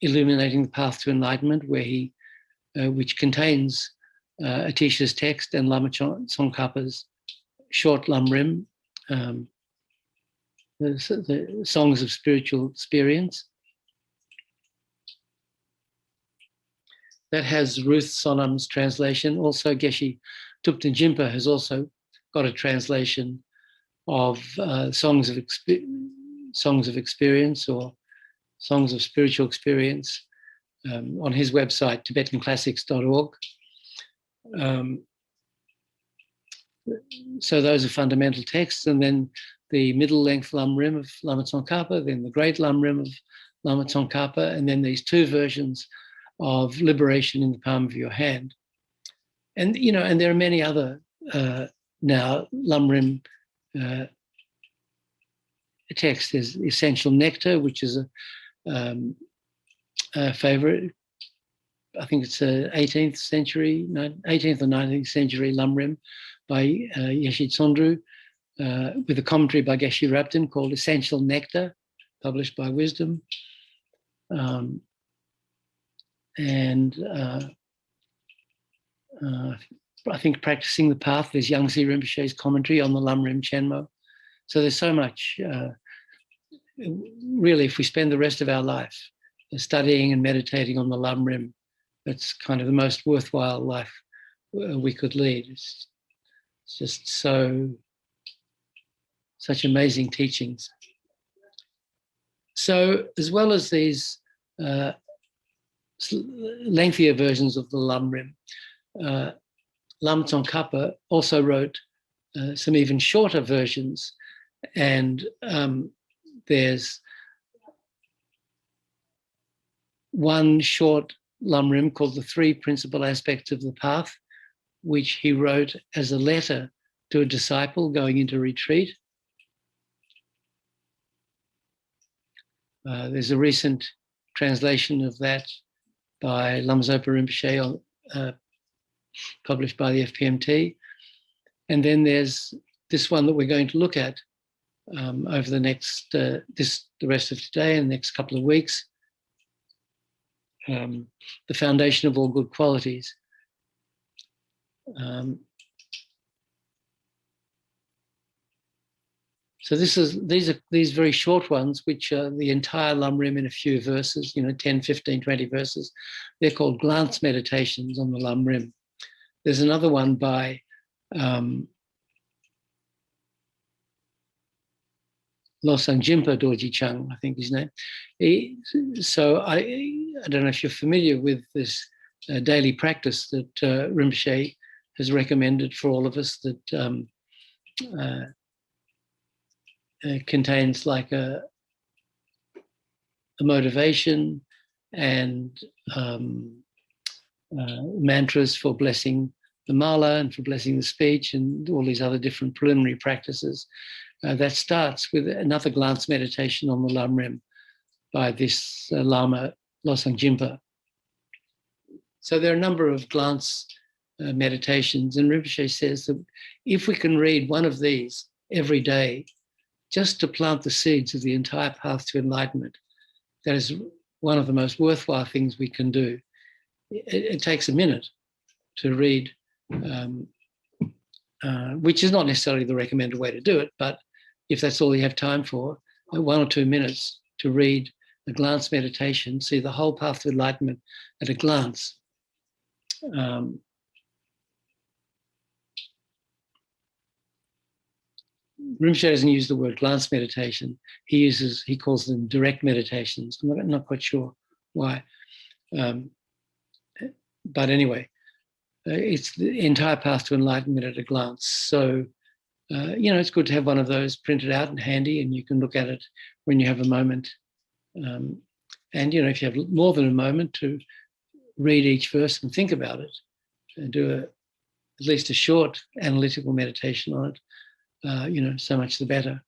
Illuminating the Path to Enlightenment, where which contains Atisha's text and Lama Tsongkhapa's short lamrim, the Songs of Spiritual Experience. That has Ruth Sonam's translation. Also, Geshe Thupten Jinpa has also got a translation of Songs of Experience or Songs of Spiritual Experience on his website, tibetanclassics.org. So those are fundamental texts. And then the middle-length lamrim of Lama Tsongkhapa, then the great lamrim of Lama Tsongkhapa, and then these 2 versions of Liberation in the Palm of Your Hand. And, and there are many other now lamrim texts. There's Essential Nectar, which is a favorite. I think it's a 18th or 19th century lamrim by Yeshe Tsondru, with a commentary by Geshe Rabten called Essential Nectar, published by Wisdom. I think Practicing the Path, there's Yangtze Rinpoche's commentary on the Lamrim Chenmo. So there's so much, really, if we spend the rest of our life studying and meditating on the Lamrim, that's kind of the most worthwhile life we could lead. It's just such amazing teachings. So as well as these lengthier versions of the lamrim, Lama Tsongkhapa also wrote some even shorter versions, and there's one short lamrim called The 3 Principal Aspects of the Path, which he wrote as a letter to a disciple going into retreat. There's a recent translation of that by Lama Zopa Rinpoche, published by the FPMT. And then there's this one that we're going to look at over the next, the rest of today and the next couple of weeks, The Foundation of All Good Qualities. So these very short ones, which are the entire lamrim in a few verses, 10, 15, 20 verses. They're called glance meditations on the lamrim. There's another one by Losang Jinpa Dorji Chung, I think his name. I don't know if you're familiar with this daily practice that Rinpoche has recommended for all of us, that contains like a motivation and mantras for blessing the mala and for blessing the speech and all these other different preliminary practices. That starts with another glance meditation on the lamrim by this Lama Losang Jinpa. So there are a number of glance meditations, and Rinpoche says that if we can read one of these every day, just to plant the seeds of the entire path to enlightenment, that is one of the most worthwhile things we can do. It takes a minute to read, which is not necessarily the recommended way to do it, but if that's all you have time for, 1 or 2 minutes to read a glance meditation, see the whole path to enlightenment at a glance. Rinpoche doesn't use the word glance meditation. He calls them direct meditations. I'm not quite sure why. But anyway, it's the entire path to enlightenment at a glance. So, it's good to have one of those printed out and handy, and you can look at it when you have a moment. And, if you have more than a moment to read each verse and think about it and do at least a short analytical meditation on it, so much the better.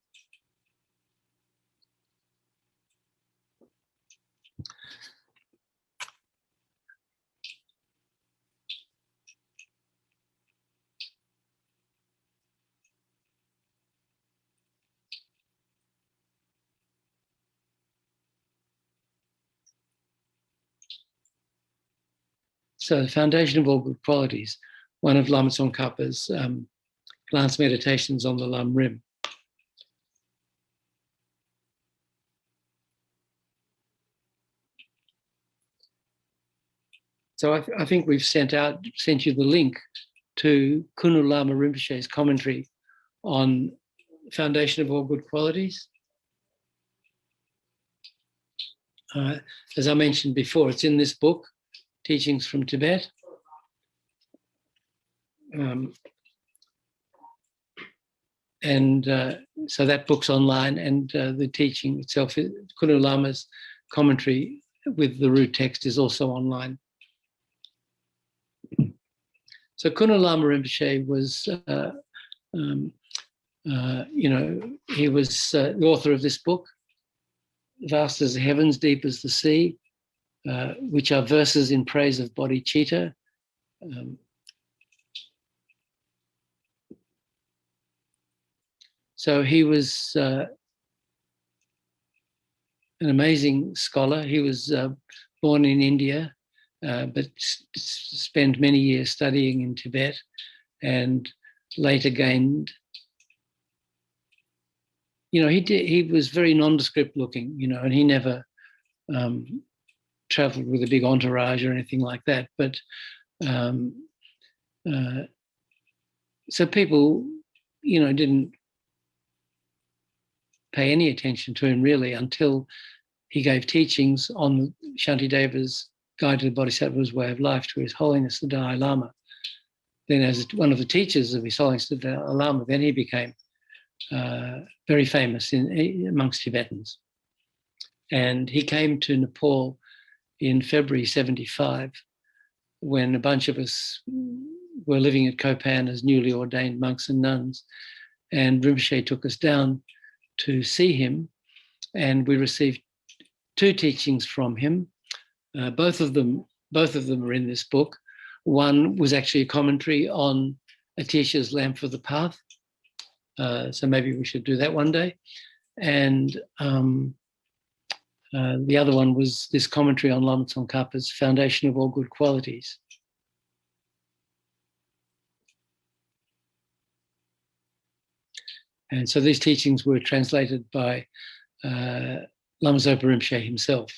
So the foundation of all good qualities, one of Lama Tsongkhapa's glance meditations on the lamrim. So I think we've sent you the link to Khunu Lama Rinpoche's commentary on foundation of all good qualities. As I mentioned before, it's in this book, Teachings from Tibet. So that book's online, and the teaching itself, Khunu Lama's commentary with the root text, is also online. So Khunu Lama Rinpoche was, he was the author of this book, Vast as the Heavens, Deep as the Sea, which are verses in praise of bodhicitta. So he was an amazing scholar. He was born in India, but spent many years studying in Tibet, and later gained, he was very nondescript looking, and he never traveled with a big entourage or anything like that. But so people, didn't pay any attention to him really until he gave teachings on Shantideva's Guide to the Bodhisattva's Way of Life to His Holiness the Dalai Lama. Then as one of the teachers of His Holiness the Dalai Lama, then he became very famous amongst Tibetans. And he came to Nepal in February 75, when a bunch of us were living at Kopan as newly ordained monks and nuns. And Rinpoche took us down to see him, and we received 2 teachings from him. Both of them are in this book. One was actually a commentary on Atisha's Lamp for the Path. So maybe we should do that one day. And the other one was this commentary on Lama Tsongkhapa's Foundation of All Good Qualities. And so these teachings were translated by Lama Zopa Rinpoche himself.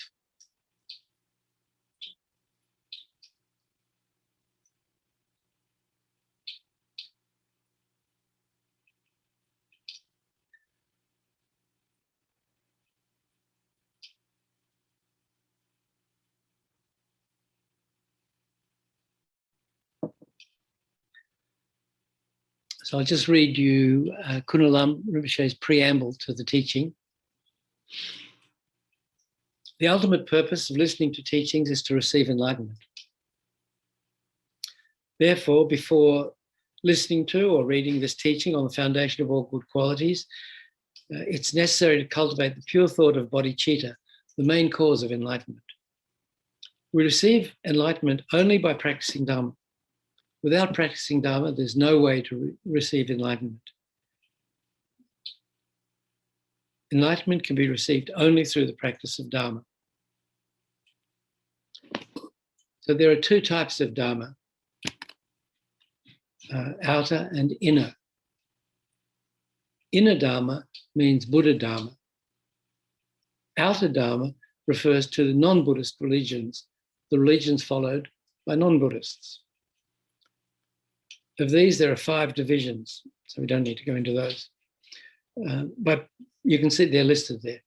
So I'll just read you Khunu Lama Rinpoche's preamble to the teaching. The ultimate purpose of listening to teachings is to receive enlightenment. Therefore, before listening to or reading this teaching on the foundation of all good qualities, it's necessary to cultivate the pure thought of bodhicitta, the main cause of enlightenment. We receive enlightenment only by practicing Dharma. Without practicing Dharma, there's no way to receive enlightenment. Enlightenment can be received only through the practice of Dharma. So there are 2 types of Dharma, outer and inner. Inner Dharma means Buddha Dharma. Outer Dharma refers to the non-Buddhist religions, the religions followed by non-Buddhists. Of these, there are 5 divisions, so we don't need to go into those. But You can see they're listed there.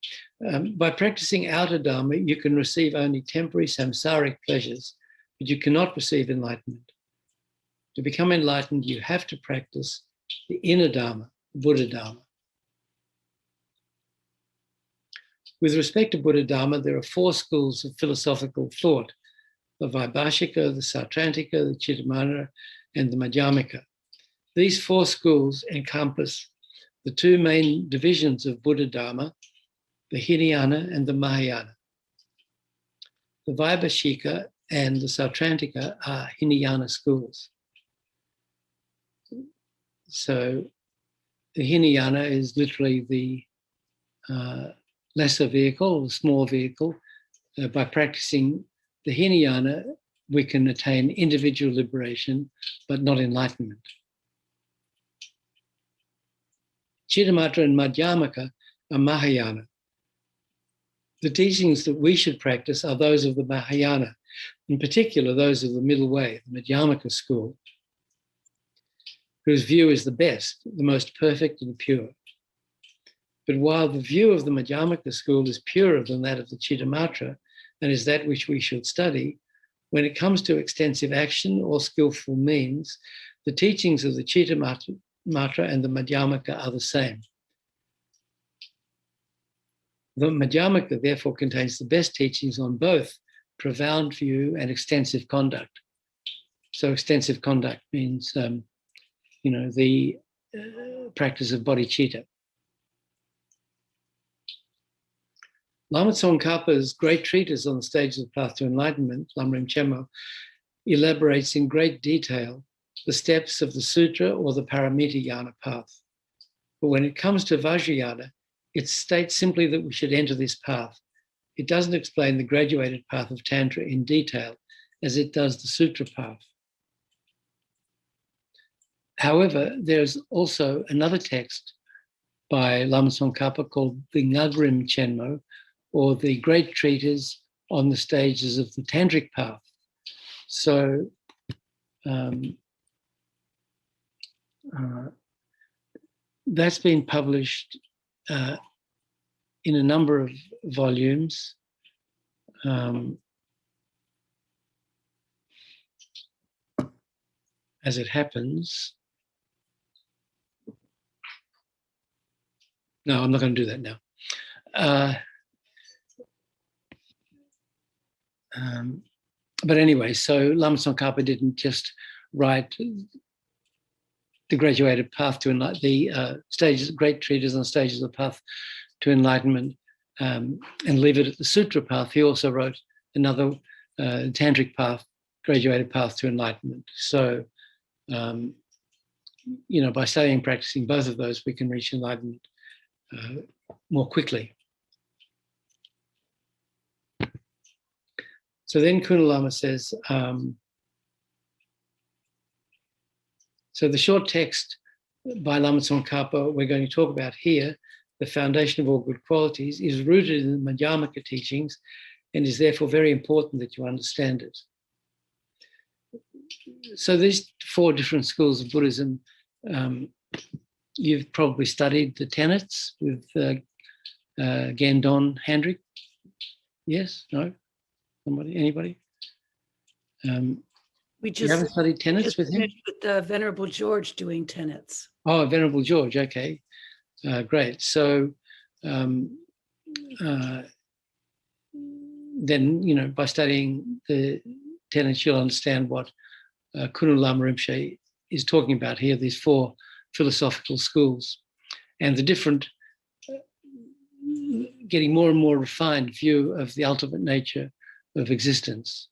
By practicing outer Dharma, you can receive only temporary samsaric pleasures, but you cannot receive enlightenment. To become enlightened, you have to practice the inner Dharma, Buddha Dharma. With respect to Buddha Dharma, there are 4 schools of philosophical thought: the Vaibhashika, the Sautrantika, the Chittamatra, and the Madhyamaka. These 4 schools encompass the 2 main divisions of Buddha Dharma, the Hinayana and the Mahayana. The Vaibhashika and the Sautrantika are Hinayana schools. So the Hinayana is literally the lesser vehicle, the small vehicle. By practicing the Hinayana, we can attain individual liberation, but not enlightenment. Chittamatra and Madhyamaka are Mahayana. The teachings that we should practice are those of the Mahayana, in particular those of the middle way, the Madhyamaka school, whose view is the best, the most perfect and pure. But while the view of the Madhyamaka school is purer than that of the Chittamatra, and is that which we should study, when it comes to extensive action or skillful means, the teachings of the Chittamatra and the Madhyamaka are the same. The Madhyamaka therefore contains the best teachings on both profound view and extensive conduct. So extensive conduct means, the practice of bodhicitta. Lama Tsongkhapa's great treatise on the stages of the path to enlightenment, Lamrim Chemo, elaborates in great detail the steps of the sutra or the paramitayana path. But when it comes to Vajrayana, it states simply that we should enter this path. It doesn't explain the graduated path of Tantra in detail, as it does the sutra path. However, there's also another text by Lama Tsongkhapa called the Ngagrim Chenmo, or the Great Treatise on the Stages of the Tantric Path. So that's been published in a number of volumes. As it happens, no, I'm not going to do that now. But anyway, so Lama Tsongkhapa didn't just write the graduated path to enlightenment, the stages, great treatise on stages of the path to enlightenment, and leave it at the sutra path. He also wrote another tantric path, graduated path to enlightenment. So, by studying and practicing both of those, we can reach enlightenment more quickly. So then Khunu Lama says, so the short text by Lama Tsongkhapa we're going to talk about here, the foundation of all good qualities, is rooted in the Madhyamaka teachings and is therefore very important that you understand it. So these 4 different schools of Buddhism, you've probably studied the tenets with Gendon Hendrik. Yes? No? Somebody? Anybody? We just you haven't studied tenets with him? With Venerable George doing tenets. Oh, Venerable George. Okay, great. So then, by studying the tenets, you'll understand what Khunu Lama Rinpoche is talking about here, these 4 philosophical schools, and the different, getting more and more refined view of the ultimate nature of existence.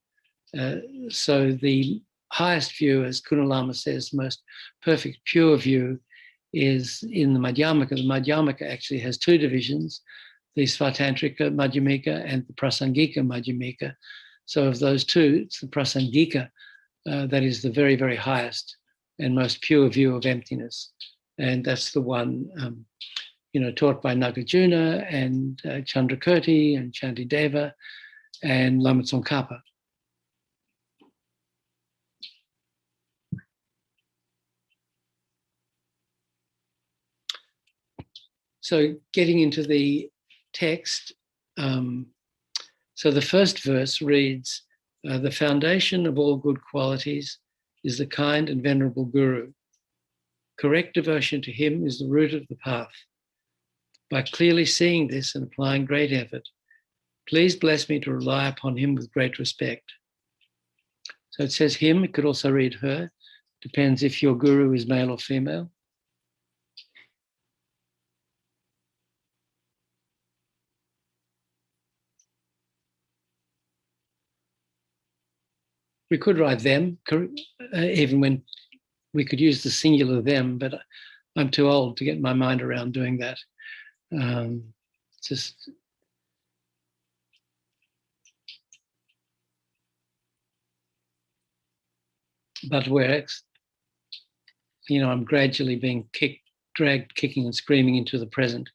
So the highest view, as Khunu Lama says, most perfect pure view, is in the Madhyamaka. The Madhyamaka actually has 2 divisions, the Svatantrika Madhyamika and the Prasangika Madhyamika. So of those 2, it's the Prasangika that is the very, very highest and most pure view of emptiness. And that's the one, taught by Nagarjuna and Chandrakirti and Shantideva and Lama Tsongkhapa. So getting into the text, so the first verse reads, the foundation of all good qualities is the kind and venerable Guru. Correct devotion to him is the root of the path. By clearly seeing this and applying great effort, please bless me to rely upon him with great respect. So it says him, it could also read her, depends if your Guru is male or female. We could write them, even when we could use the singular them, but I'm too old to get my mind around doing that. But where, I'm gradually being dragged kicking and screaming into the present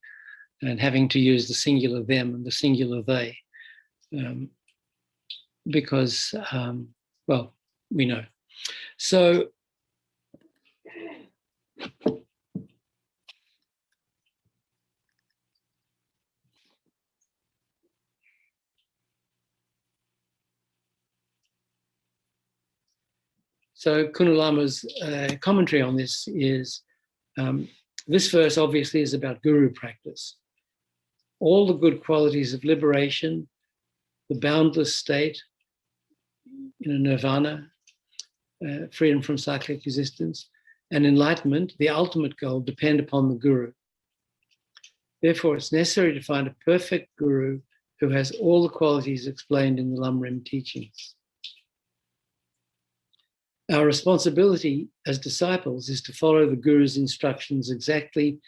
and having to use the singular them and the singular they, because, well, we know. So, Khunu Lama's commentary on this is, this verse obviously is about guru practice. All the good qualities of liberation, the boundless state, nirvana, freedom from cyclic existence, and enlightenment, the ultimate goal, depend upon the guru. Therefore, it's necessary to find a perfect guru who has all the qualities explained in the lamrim teachings. Our responsibility as disciples is to follow the guru's instructions exactly.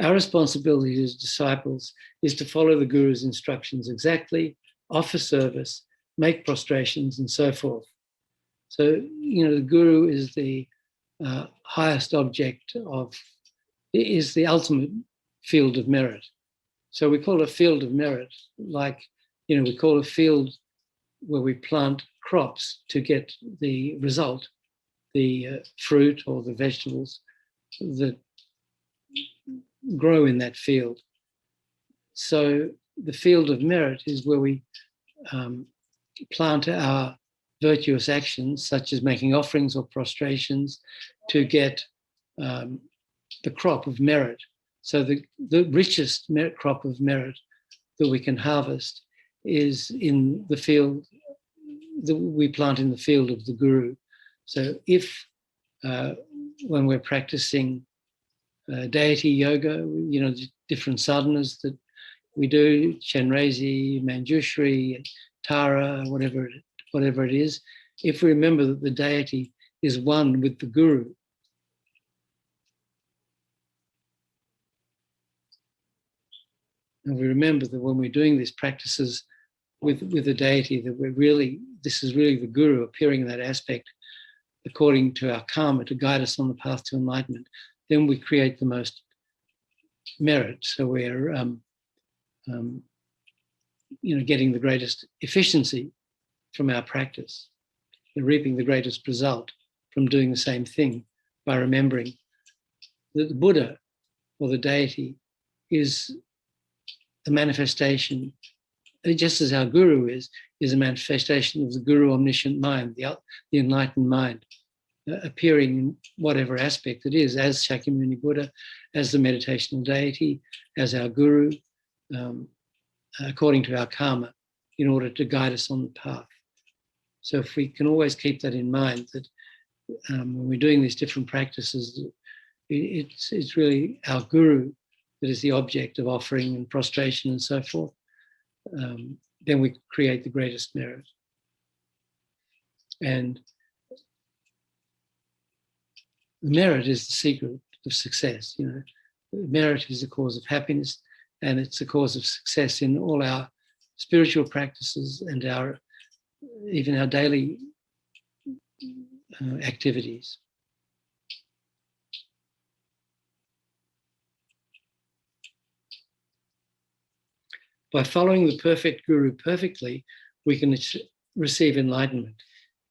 Our responsibility as disciples is to follow the guru's instructions exactly, offer service, make prostrations, and so forth. So, the guru is the highest object is the ultimate field of merit. So we call it a field of merit, like, we call a field where we plant crops to get the result, the fruit or the vegetables that grow in that field. So the field of merit is where we plant our virtuous actions, such as making offerings or prostrations, to get the crop of merit. So the richest crop of merit that we can harvest is in the field that we plant in the field of the guru. So if when we're practicing deity yoga, different sadhanas that we do, Chenrezi, Manjushri, Tara, whatever it is, if we remember that the deity is one with the guru, and we remember that when we're doing these practices with the deity, that this is really the guru appearing in that aspect according to our karma to guide us on the path to enlightenment, then we create the most merit. So we're, getting the greatest efficiency from our practice. We're reaping the greatest result from doing the same thing by remembering that the Buddha or the deity is the manifestation, just as our guru is a manifestation of the guru omniscient mind, the enlightened mind, appearing in whatever aspect it is, as Shakyamuni Buddha, as the meditational deity, as our guru, according to our karma, in order to guide us on the path. So if we can always keep that in mind, that when we're doing these different practices, it's really our guru that is the object of offering and prostration and so forth, then we create the greatest merit. And merit is the secret of success. Merit is the cause of happiness, and it's the cause of success in all our spiritual practices and even our daily activities. By following the perfect guru perfectly, we can receive enlightenment.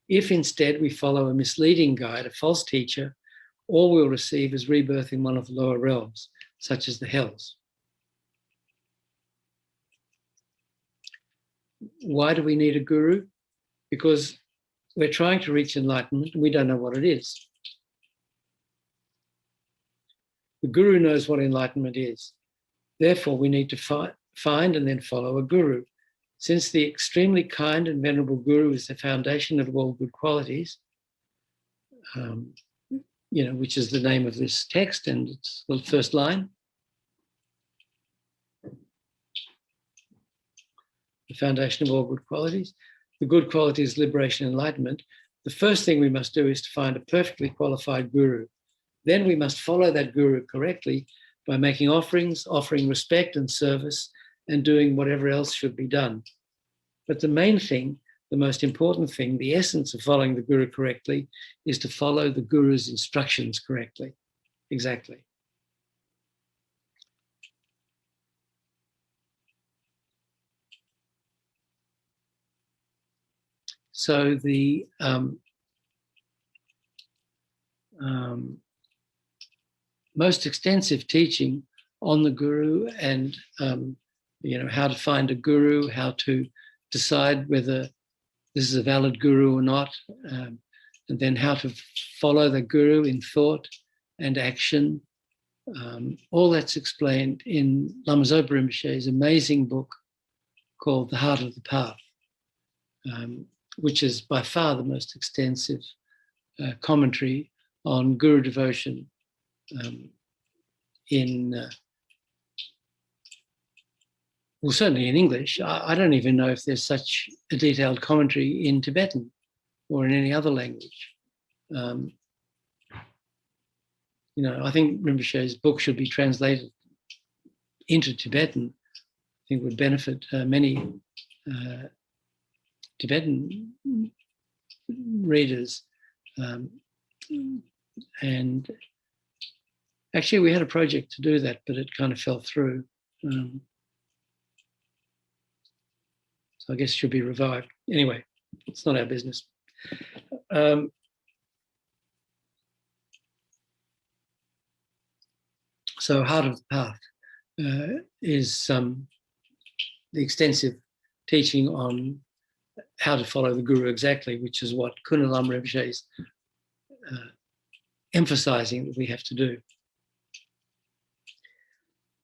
If instead we follow a misleading guide, a false teacher, all we'll receive is rebirth in one of the lower realms, such as the hells. Why do we need a guru? Because we're trying to reach enlightenment and we don't know what it is. The guru knows what enlightenment is. Therefore, we need to find and then follow a guru. Since the extremely kind and venerable guru is the foundation of all good qualities, which is the name of this text, and it's the first line. The foundation of all good qualities. The good qualities, liberation, enlightenment. The first thing we must do is to find a perfectly qualified guru. Then we must follow that guru correctly by making offerings, offering respect and service, and doing whatever else should be done. But the main thing, the most important thing, the essence of following the guru correctly is to follow the guru's instructions correctly. Exactly. So the most extensive teaching on the guru and how to find a guru, how to decide whether this is a valid guru or not, and then how to follow the guru in thought and action. All that's explained in Lama Zopa Rinpoche's amazing book called The Heart of the Path, which is by far the most extensive commentary on guru devotion certainly in English. I don't even know if there's such a detailed commentary in Tibetan or in any other language. I think Rinpoche's book should be translated into Tibetan. I think would benefit many Tibetan readers. And actually, we had a project to do that, but it kind of fell through. So I guess it should be revived. Anyway, it's not our business. So Heart of the Path is the extensive teaching on how to follow the guru exactly, which is what Khunu Lama Rinpoche is emphasizing that we have to do.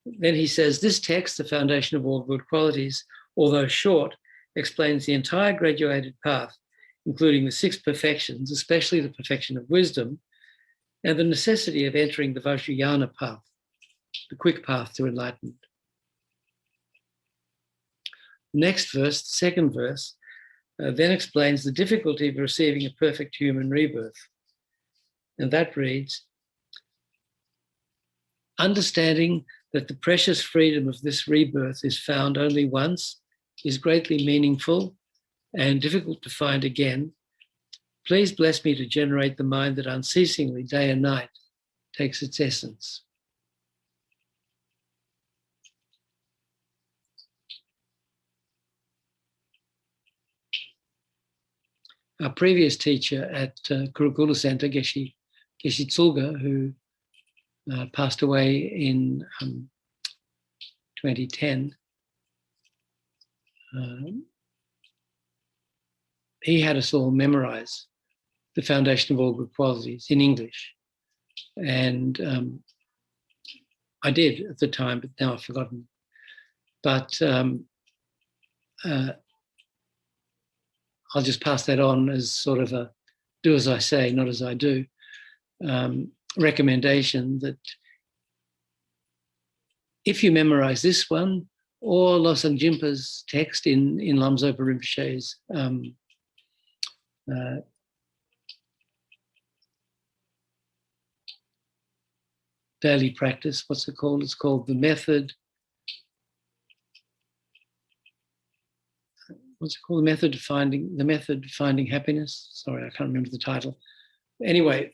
Then he says, this text, the foundation of all good qualities, although short, explains the entire graduated path, including the 6 perfections, especially the perfection of wisdom, and the necessity of entering the Vajrayana path, the quick path to enlightenment. Next verse, the second verse, then explains the difficulty of receiving a perfect human rebirth. And that reads, understanding that the precious freedom of this rebirth is found only once is greatly meaningful and difficult to find again. Please bless me to generate the mind that unceasingly, day and night, takes its essence. Our previous teacher at Kurukulla Center, Geshe Tsulga, who passed away in 2010, he had us all memorize the foundation of all good qualities in English. And I did at the time, but now I've forgotten. But I'll just pass that on as sort of a do as I say, not as I do recommendation, that if you memorize this one or Losang Jinpa's text in Lama Zopa Rinpoche's daily practice, what's it called? It's called the method. What's it called? The method of finding happiness. Sorry, I can't remember the title. Anyway,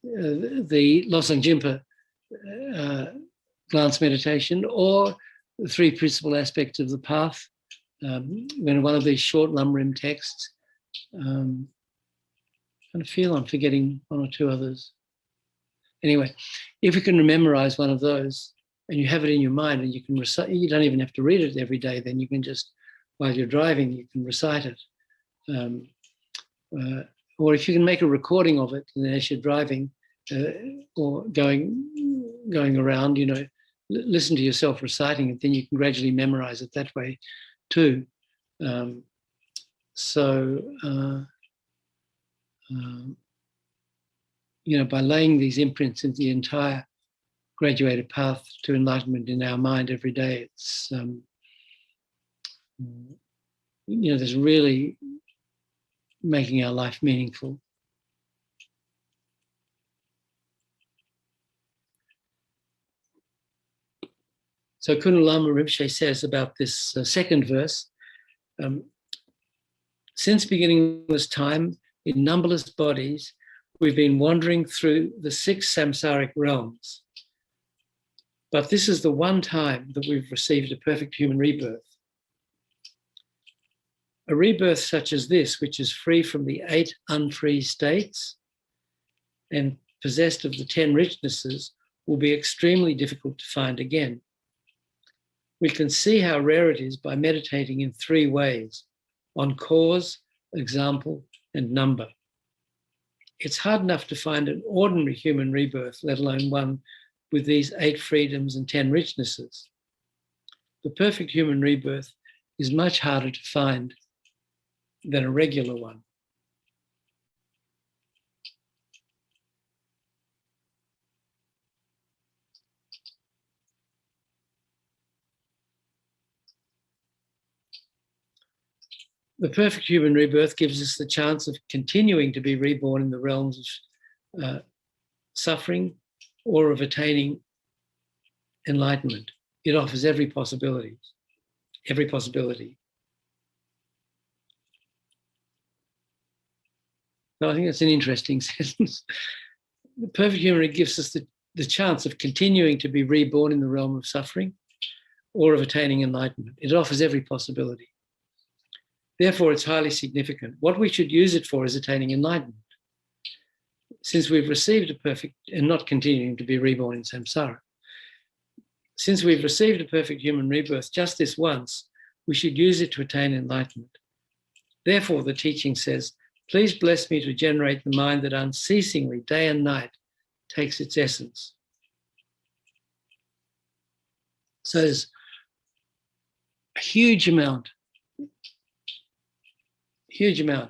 the Losang Jinpa glance meditation, or the 3 principal aspects of the path. When one of these short lamrim texts, kind of feel I'm forgetting one or two others. Anyway, if you can memorize one of those and you have it in your mind and you can recite, you don't even have to read it every day, then you can just, while you're driving, you can recite it. Or if you can make a recording of it, and as you're driving or going around, you know, listen to yourself reciting it, then you can gradually memorize it that way too. You know, by laying these imprints into the entire graduated path to enlightenment in our mind every day, it's, you know, there's really making our life meaningful. So Khunu Lama Rinpoche says about this second verse, since beginning this time, in numberless bodies, we've been wandering through the 6 samsaric realms. But this is the one time that we've received a perfect human rebirth. A rebirth such as this, which is free from the 8 unfree states and possessed of the 10 richnesses, will be extremely difficult to find again. We can see how rare it is by meditating in 3 ways: on cause, example, and number. It's hard enough to find an ordinary human rebirth, let alone one with these 8 freedoms and 10 richnesses. The perfect human rebirth is much harder to find than a regular one. The perfect human rebirth gives us the chance of continuing to be reborn in the realms of suffering or of attaining enlightenment. It offers every possibility. So I think that's an interesting sentence. The perfect human gives us the chance of continuing to be reborn in the realm of suffering or of attaining enlightenment. It offers every possibility. Therefore, it's highly significant. What we should use it for is attaining enlightenment. Since we've received a perfect, and not continuing to be reborn in samsara, since we've received a perfect human rebirth just this once, we should use it to attain enlightenment. Therefore, the teaching says, please bless me to generate the mind that unceasingly, day and night, takes its essence. So there's a huge amount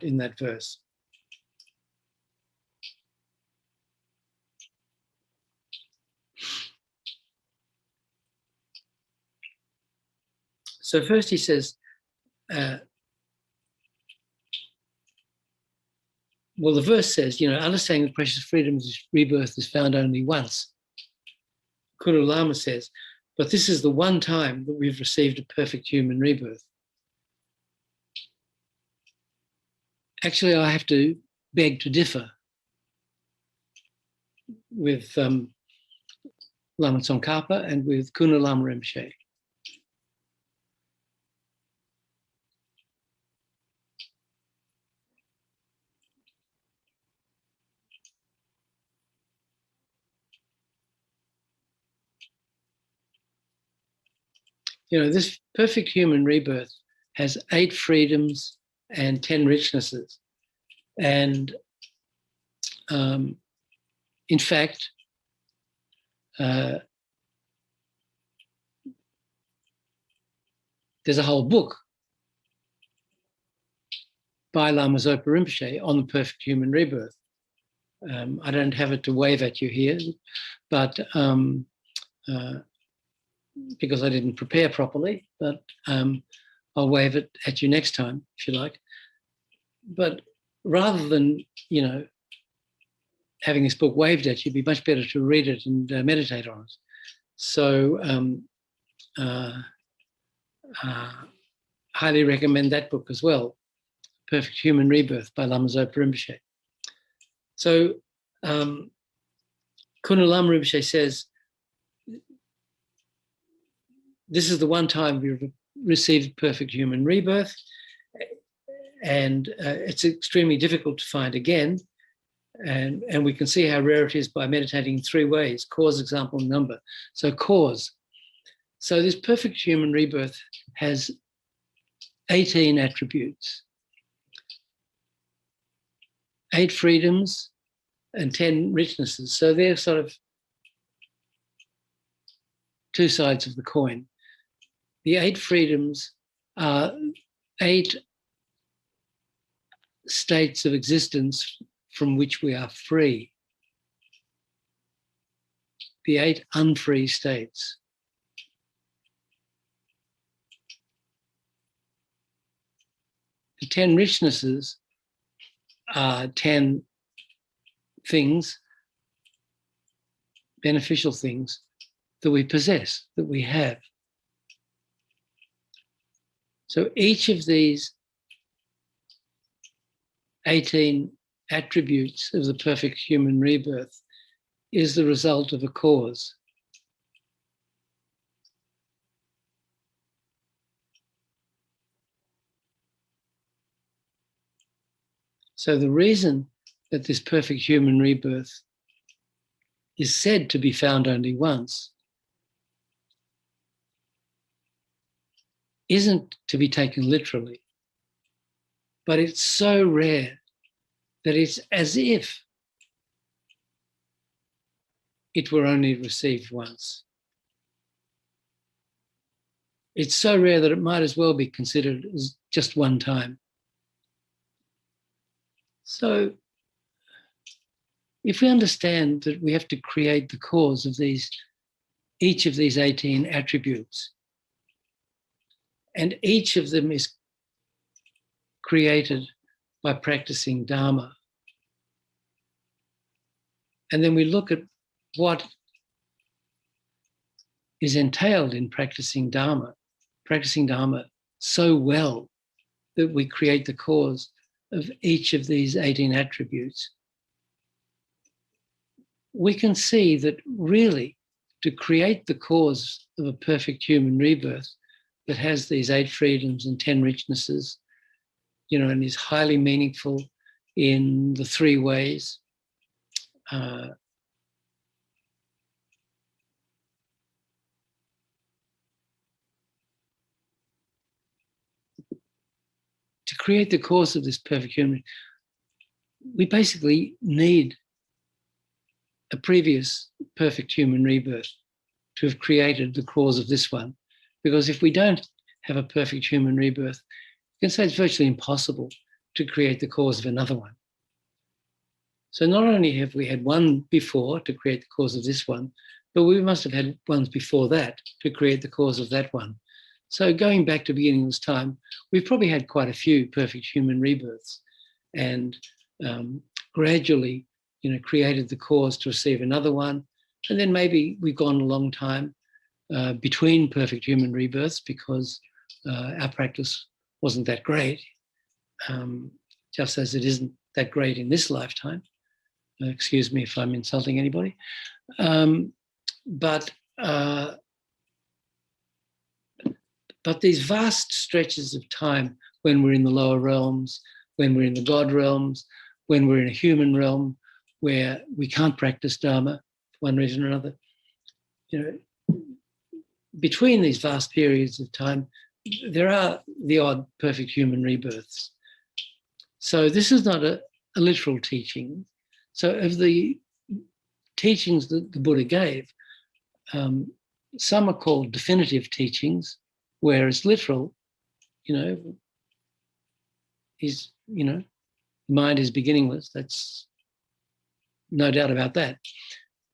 in that verse. So first he says, well, the verse says, you know, understanding the precious freedoms of rebirth is found only once. Khunu Lama says, but this is the one time that we've received a perfect human rebirth. Actually, I have to beg to differ with Lama Tsongkhapa and with Khunu Lama Rinpoche. You know, this perfect human rebirth has 8 freedoms and 10 richnesses. And in fact, there's a whole book by Lama Zopa Rinpoche on the perfect human rebirth. I don't have it to wave at you here, but because I didn't prepare properly, but I'll wave it at you next time, if you like. But rather than, you know, having this book waved at you, it'd be much better to read it and meditate on it. So highly recommend that book as well, Perfect Human Rebirth by Lama Zopa Rinpoche. So Khunu Lama Rinpoche says, this is the one time we've received perfect human rebirth, and it's extremely difficult to find again. And we can see how rare it is by meditating in three ways: cause, example, number. So cause. So this perfect human rebirth has 18 attributes, 8 freedoms and 10 richnesses. So they're sort of two sides of the coin. The 8 freedoms are 8 states of existence from which we are free. The 8 unfree states. The 10 richnesses are 10 things, beneficial things that we possess, that we have. So each of these 18 attributes of the perfect human rebirth is the result of a cause. So the reason that this perfect human rebirth is said to be found only once isn't to be taken literally, but it's so rare that it's as if it were only received once. It's so rare that it might as well be considered as just one time. So if we understand that we have to create the cause of each of these 18 attributes, and each of them is created by practicing Dharma, and then we look at what is entailed in practicing Dharma so well that we create the cause of each of these 18 attributes, we can see that really to create the cause of a perfect human rebirth that has these 8 freedoms and 10 richnesses, and is highly meaningful in the 3 ways, to create the cause of this perfect human, we basically need a previous perfect human rebirth to have created the cause of this one. Because if we don't have a perfect human rebirth, you can say it's virtually impossible to create the cause of another one. So not only have we had one before to create the cause of this one, but we must have had ones before that to create the cause of that one. So going back to beginningless time, we've probably had quite a few perfect human rebirths, and gradually, created the cause to receive another one. And then maybe we've gone a long time between perfect human rebirths because our practice wasn't that great, just as it isn't that great in this lifetime. Excuse me if I'm insulting anybody. But these vast stretches of time when we're in the lower realms, when we're in the God realms, when we're in a human realm where we can't practice Dharma for one reason or another, between these vast periods of time, there are the odd perfect human rebirths. So this is not a literal teaching. So of the teachings that the Buddha gave, some are called definitive teachings, where it's literal, he's, mind is beginningless. That's no doubt about that.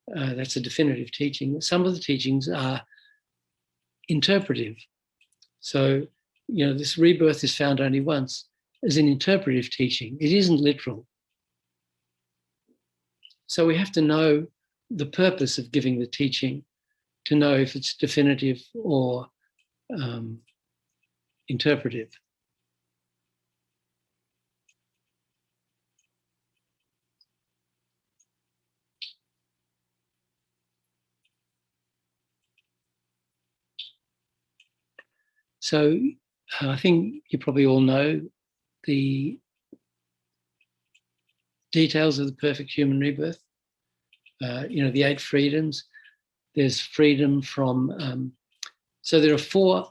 That's a definitive teaching. Some of the teachings are interpretive. So, this rebirth is found only once as an interpretive teaching. It isn't literal. So we have to know the purpose of giving the teaching to know if it's definitive or interpretive. So I think you probably all know the details of the perfect human rebirth. The 8 freedoms. There's freedom from, so there are 4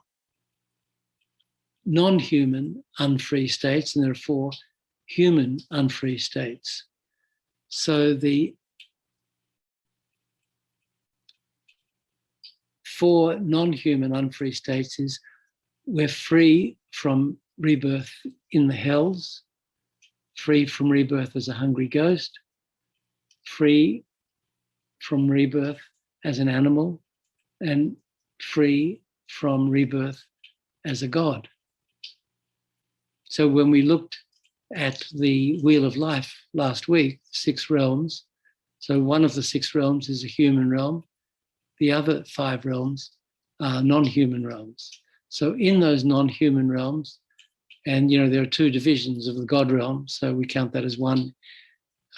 non-human unfree states, and there are 4 human unfree states. So the 4 non-human unfree states is we're free from rebirth in the hells, free from rebirth as a hungry ghost, free from rebirth as an animal, and free from rebirth as a god. So when we looked at the Wheel of Life last week, 6 realms, so one of the 6 realms is a human realm, the other 5 realms are non-human realms. So in those non-human realms, and there are 2 divisions of the God realm, so we count that as one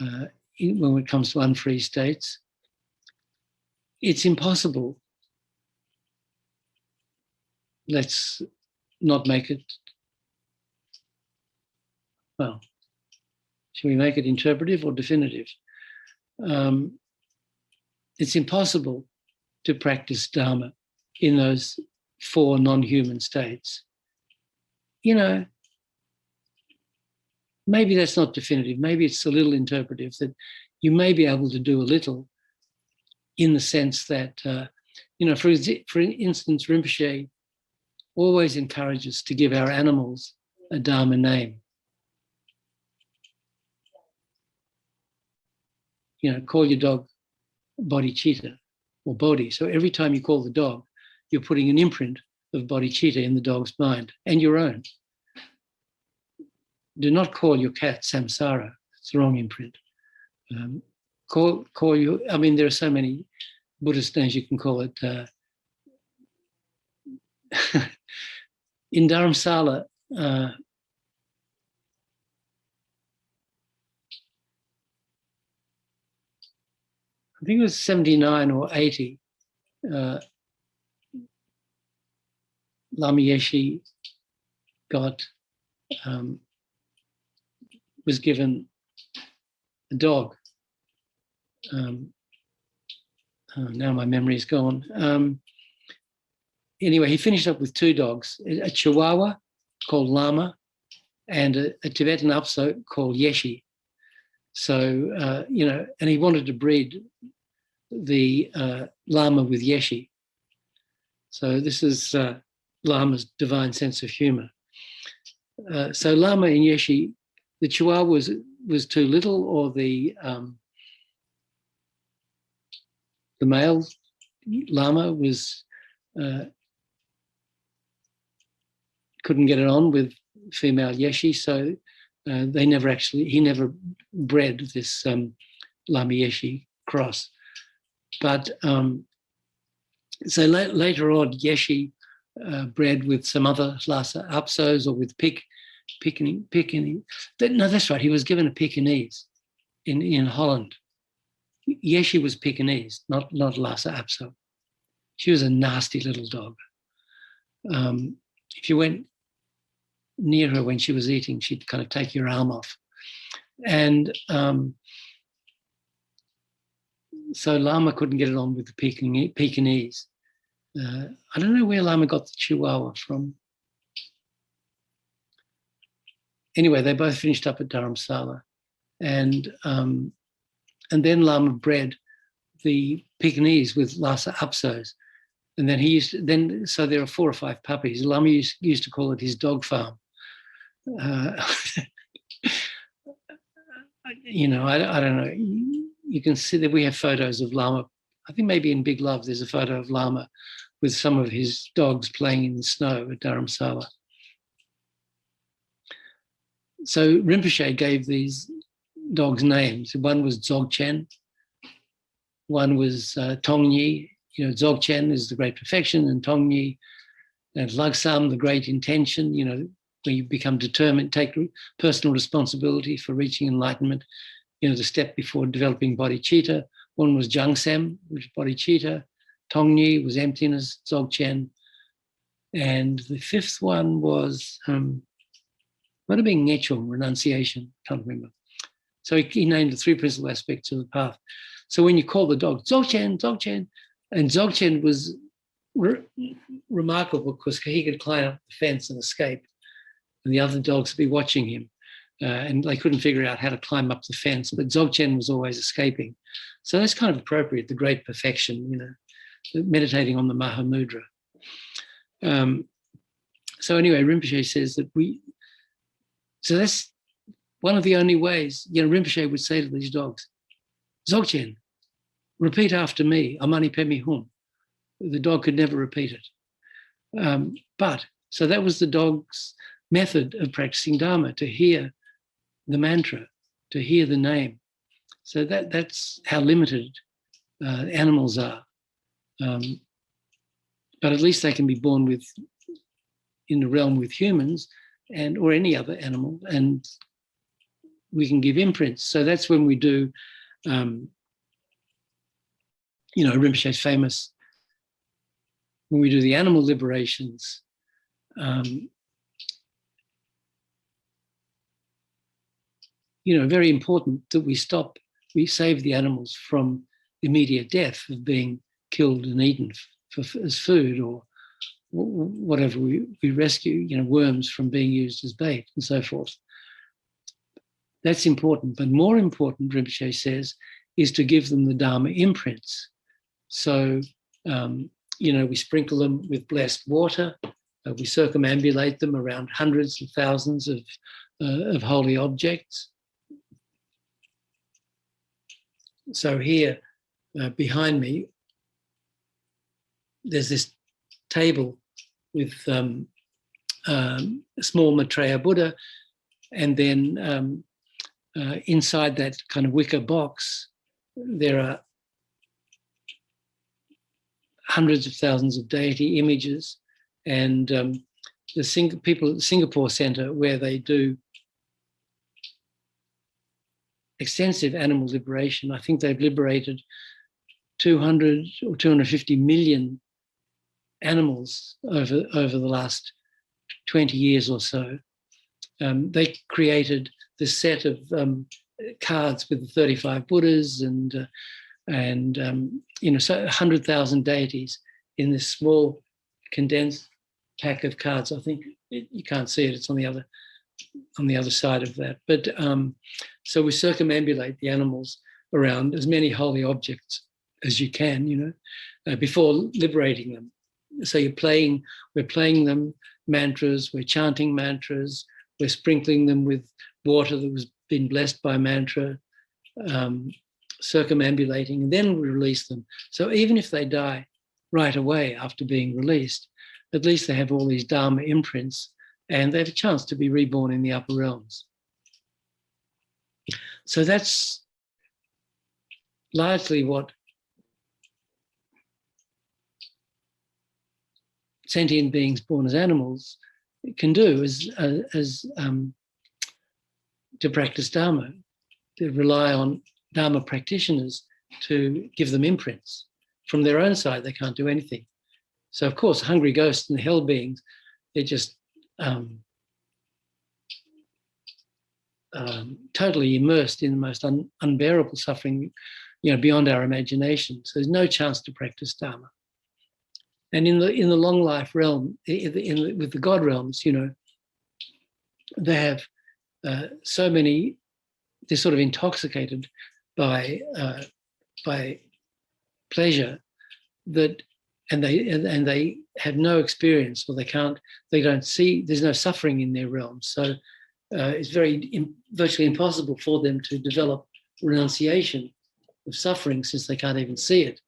when it comes to unfree states. It's impossible. Let's not make it, well, should we make it interpretive or definitive? It's impossible to practice Dharma in those 4 non-human states. Maybe that's not definitive. Maybe it's a little interpretive, that you may be able to do a little, in the sense that, for instance, Rinpoche always encourages to give our animals a Dharma name. Call your dog bodhicitta or bodhi. So every time you call the dog, you're putting an imprint of bodhicitta in the dog's mind, and your own. Do not call your cat samsara. It's the wrong imprint. Call you, there are so many Buddhist names you can call it. In Dharamsala, I think it was 79 or 80, Lama Yeshe was given a dog. Now my memory is gone. Anyway, he finished up with 2 dogs, a Chihuahua called Lama and a Tibetan Upso called Yeshe. So, and he wanted to breed the Lama with Yeshe. So this is Lama's divine sense of humor. So Lama and Yeshe, the Chihuahua was too little, or the male Lama was couldn't get it on with female Yeshe, so he never bred this Lama Yeshe cross. But so later on, Yeshe bred with some other Lhasa Apsos, or with Pekingese. No, that's right. He was given a Pekingese in Holland. Yeshe was Pekingese, not Lhasa Apso. She was a nasty little dog. If you went near her when she was eating, she'd kind of take your arm off. And so Lama couldn't get it on with the Pekingese. I don't know where Lama got the Chihuahua from. Anyway, they both finished up at Dharamsala, and then Lama bred the Pekingese with Lhasa Apsos, and then so there are 4 or 5 puppies. Lama used to call it his dog farm. I don't know. You can see that we have photos of Lama. I think maybe in Big Love there's a photo of Lama with some of his dogs playing in the snow at Dharamsala. So Rinpoche gave these dogs names. One was Dzogchen, one was Tongyi. Dzogchen is the great perfection, and Tongyi, and Lagsam, the great intention, where you become determined, take personal responsibility for reaching enlightenment, the step before developing bodhicitta. One was Jangsem, which is bodhicitta. Tongyi was emptiness, Dzogchen. And the 5th one was, might have been Ngechung, renunciation, can't remember. So he named the three principal aspects of the path. So when you call the dog, Dzogchen, Dzogchen, and Dzogchen was remarkable because he could climb up the fence and escape, and the other dogs would be watching him, and they couldn't figure out how to climb up the fence, but Dzogchen was always escaping. So that's kind of appropriate, the great perfection, you know, meditating on the Mahamudra. So anyway, Rinpoche says that so that's one of the only ways, you know, Rinpoche would say to these dogs, Dzogchen, repeat after me, Amani Pemi Hum. The dog could never repeat it. So that was the dog's method of practicing Dharma, to hear the mantra, to hear the name. So that's how limited animals are. But at least they can be born in the realm with humans or any other animal, and we can give imprints. So that's when we do, you know, Rinpoche's famous, when we do the animal liberations, you know, very important that we save the animals from immediate death of being killed and eaten as food, or whatever we rescue, you know, worms from being used as bait and so forth. That's important. But more important, Rinpoche says, is to give them the Dharma imprints. So, you know, we sprinkle them with blessed water. We circumambulate them around hundreds of thousands of holy objects. So here, behind me, there's this table with a small Maitreya Buddha, and then inside that kind of wicker box, there are hundreds of thousands of deity images, and the people at the Singapore Center, where they do extensive animal liberation. I think they've liberated 200 or 250 million animals over the last 20 years or so. They created this set of cards with the 35 Buddhas and you know, so 100,000 deities in this small condensed pack of cards. I think you can't see it; it's on the other side of that. But so we circumambulate the animals around as many holy objects as you can, you know, before liberating them. So we're playing them mantras, we're chanting mantras, we're sprinkling them with water that was been blessed by mantra, circumambulating, and then we release them. So even if they die right away after being released, at least they have all these Dharma imprints, and they have a chance to be reborn in the upper realms. So that's largely what sentient beings born as animals can do, to practice Dharma, to rely on Dharma practitioners to give them imprints. From their own side, they can't do anything. So, of course, hungry ghosts and hell beings, they're just totally immersed in the most unbearable suffering, you know, beyond our imagination. So there's no chance to practice Dharma. And in the long life realm, with the God realms, you know, they have so many. They're sort of intoxicated by pleasure and they have no experience, or they don't see. There's no suffering in their realms. So it's virtually impossible for them to develop renunciation of suffering, since they can't even see it.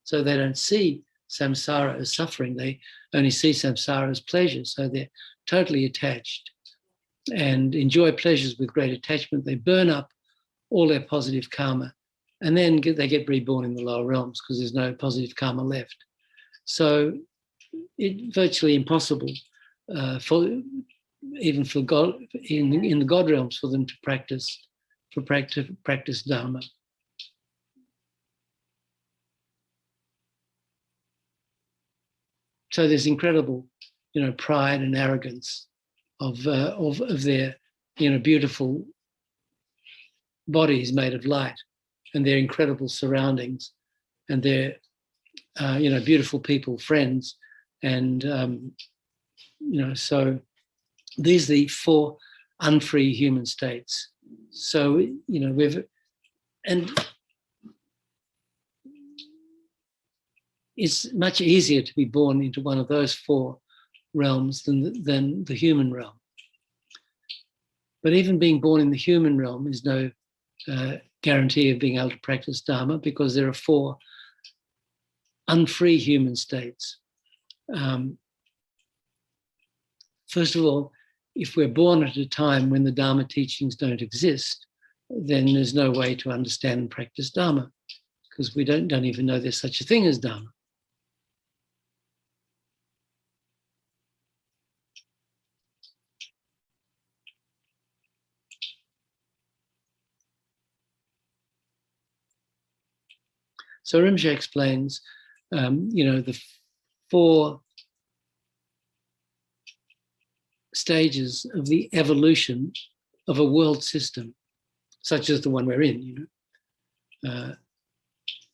So they don't see samsara as suffering. They only see samsara as pleasure. So they're totally attached and enjoy pleasures with great attachment. They burn up all their positive karma, and then they get reborn in the lower realms because there's no positive karma left. So it's virtually impossible even for God in the God realms for them to practice Dharma. So there's incredible, you know, pride and arrogance of their beautiful bodies made of light, and their incredible surroundings, and their beautiful people, friends, and so these are the 4 unfree human states. So it's much easier to be born into one of those 4 realms than the human realm. But even being born in the human realm is no guarantee of being able to practice Dharma, because there are 4 unfree human states. First of all, if we're born at a time when the Dharma teachings don't exist, then there's no way to understand and practice Dharma, because we don't even know there's such a thing as Dharma. So Rinpoche explains, the 4 stages of the evolution of a world system, such as the one we're in.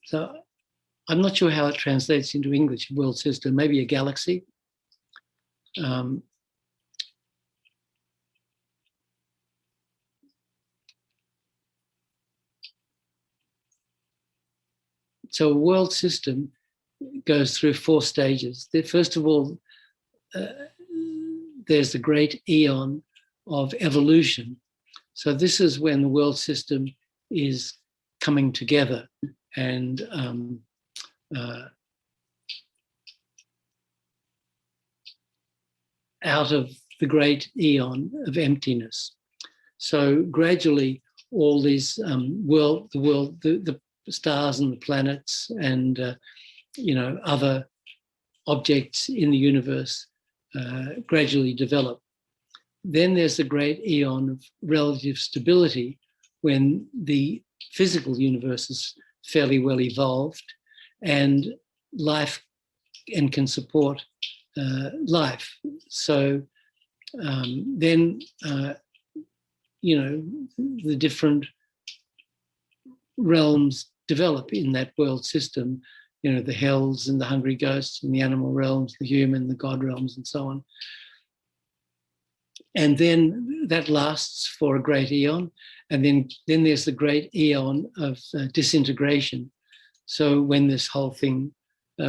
So I'm not sure how it translates into English, world system, maybe a galaxy. So a world system goes through 4 stages. First of all, there's the great eon of evolution. So this is when the world system is coming together and out of the great eon of emptiness. So gradually, all these the stars and the planets and other objects in the universe gradually develop. Then there's the great eon of relative stability, when the physical universe is fairly well evolved and life and can support life. So then the different realms develop in that world system, the hells and the hungry ghosts and the animal realms, the human, the god realms, and so on. And then that lasts for a great eon. And then there's the great eon of disintegration. So when this whole thing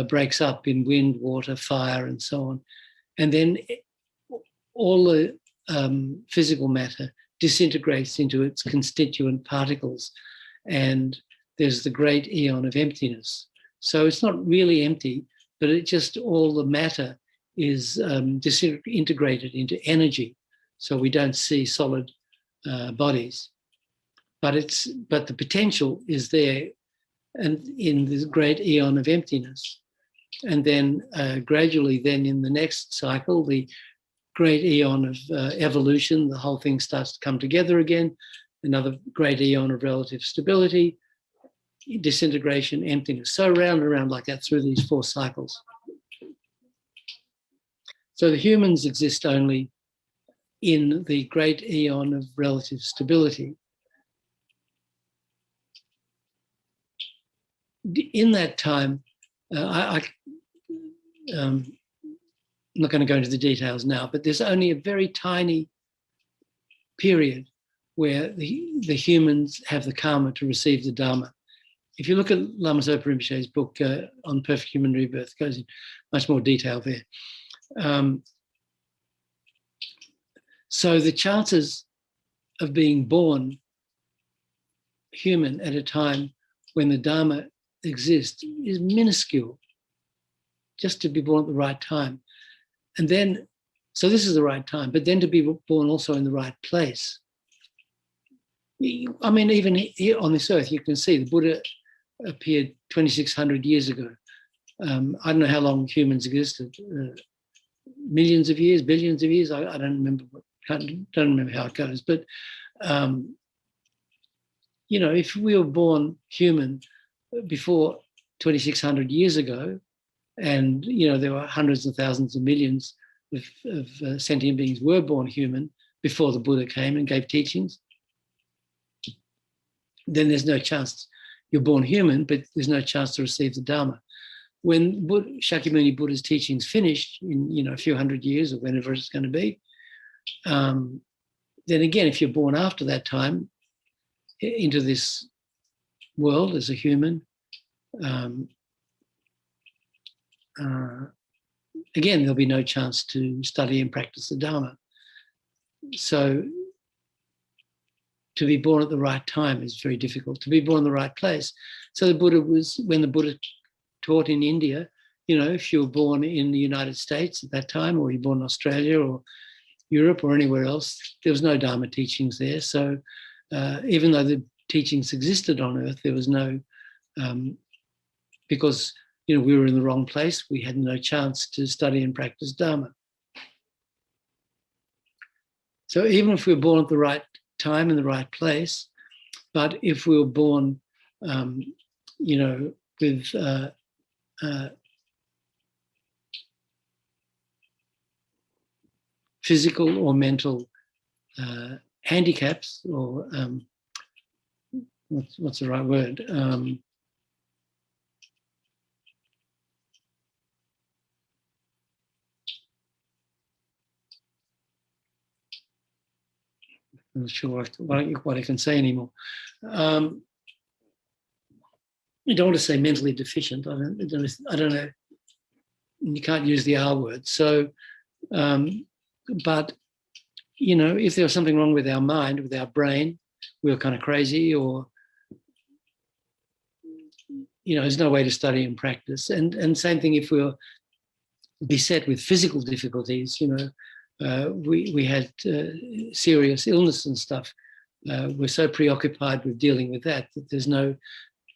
breaks up in wind, water, fire, and so on. And then all the physical matter disintegrates into its constituent particles. And there's the great eon of emptiness. So it's not really empty, but it just, all the matter is disintegrated into energy. So we don't see solid bodies. But the potential is there, and in this great eon of emptiness. And then gradually then in the next cycle, the great eon of evolution, the whole thing starts to come together again. Another great eon of relative stability, disintegration, emptiness. So round and around like that through these 4 cycles. So the humans exist only in the great eon of relative stability. In that time, I'm not going to go into the details now, but there's only a very tiny period where the humans have the karma to receive the Dharma. If you look at Lama Zopa Rinpoche's book on Perfect Human Rebirth, it goes in much more detail there. So the chances of being born human at a time when the Dharma exists is minuscule, just to be born at the right time. And then, so this is the right time, but then to be born also in the right place. I mean, even here on this earth, you can see the Buddha appeared 2,600 years ago. I don't know how long humans existed, millions of years, billions of years. I don't remember. Don't remember how it goes. But if we were born human before 2,600 years ago, and there were hundreds of thousands of millions of sentient beings were born human before the Buddha came and gave teachings, then there's no chance. You're born human, but there's no chance to receive the Dharma. When Shakyamuni Buddha's teachings finished in a few hundred years or whenever it's going to be, then again, if you're born after that time into this world as a human, again, there'll be no chance to study and practice the Dharma. So to be born at the right time is very difficult, to be born in the right place. So the Buddha when the Buddha taught in India, if you were born in the United States at that time, or you're born in Australia or Europe or anywhere else, there was no Dharma teachings there. So even though the teachings existed on earth, there was no, because we were in the wrong place, we had no chance to study and practice Dharma. So even if we were born at the right time in the right place, but if we were born, with physical or mental handicaps, or what's the right word? I'm not sure what I can say anymore. You don't want to say mentally deficient. I don't know. You can't use the R word. So, but if there was something wrong with our mind, with our brain, we were kind of crazy, or there's no way to study and practice. And same thing if we were beset with physical difficulties. We had serious illness and stuff. We're so preoccupied with dealing with that there's no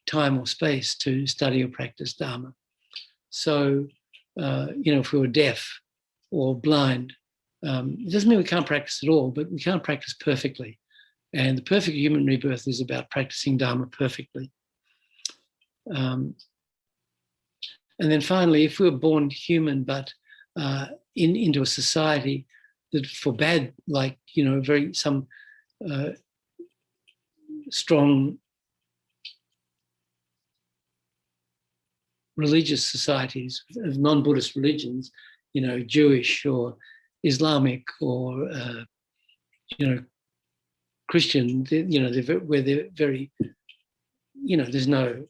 time or space to study or practice Dharma. So, if we were deaf or blind, it doesn't mean we can't practice at all, but we can't practice perfectly. And the perfect human rebirth is about practicing Dharma perfectly. And then finally, if we were born human, but into a society that forbade, some strong religious societies of non-Buddhist religions, Jewish or Islamic or Christian, where they're very, there's no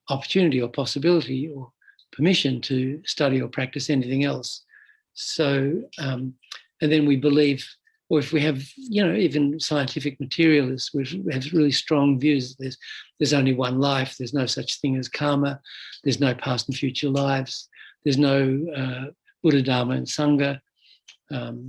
opportunity or possibility or permission to study or practice anything else. So, and then we believe, or if we have, even scientific materialists, we have really strong views. There's only one life. There's no such thing as karma. There's no past and future lives. There's no Buddha, Dharma, and Sangha. There's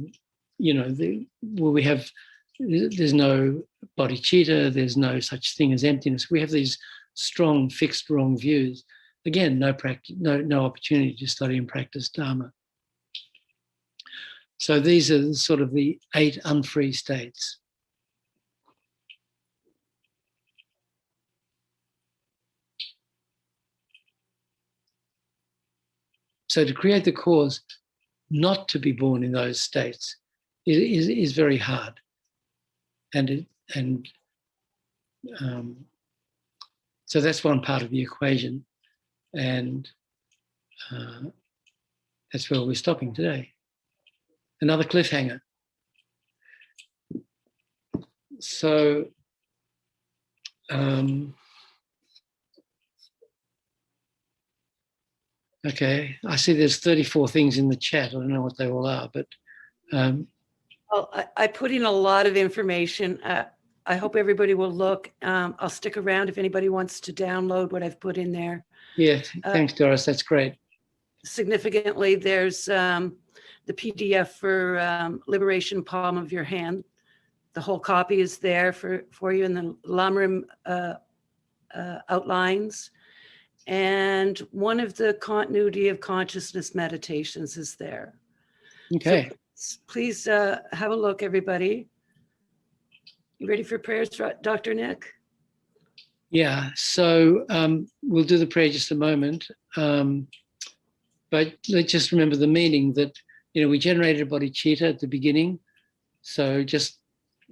no bodhicitta. There's no such thing as emptiness. We have these strong, fixed, wrong views. Again, no opportunity to study and practice Dharma. So these are sort of the 8 unfree states. So to create the cause not to be born in those states is very hard. So that's one part of the equation. And that's where we're stopping today. Another cliffhanger. So, okay, I see there's 34 things in the chat. I don't know what they all are, but. Well, I put in a lot of information. I hope everybody will look. I'll stick around if anybody wants to download what I've put in there. Yeah, thanks, Doris. That's great. Significantly, there's the PDF for Liberation Palm of Your Hand. The whole copy is there for you in the lamrim outlines. And one of the continuity of consciousness meditations is there. Okay. So please have a look, everybody. You ready for prayers, Dr. Nick? Yeah, so we'll do the prayer just a moment. But let's just remember the meaning that we generated bodhicitta at the beginning. So just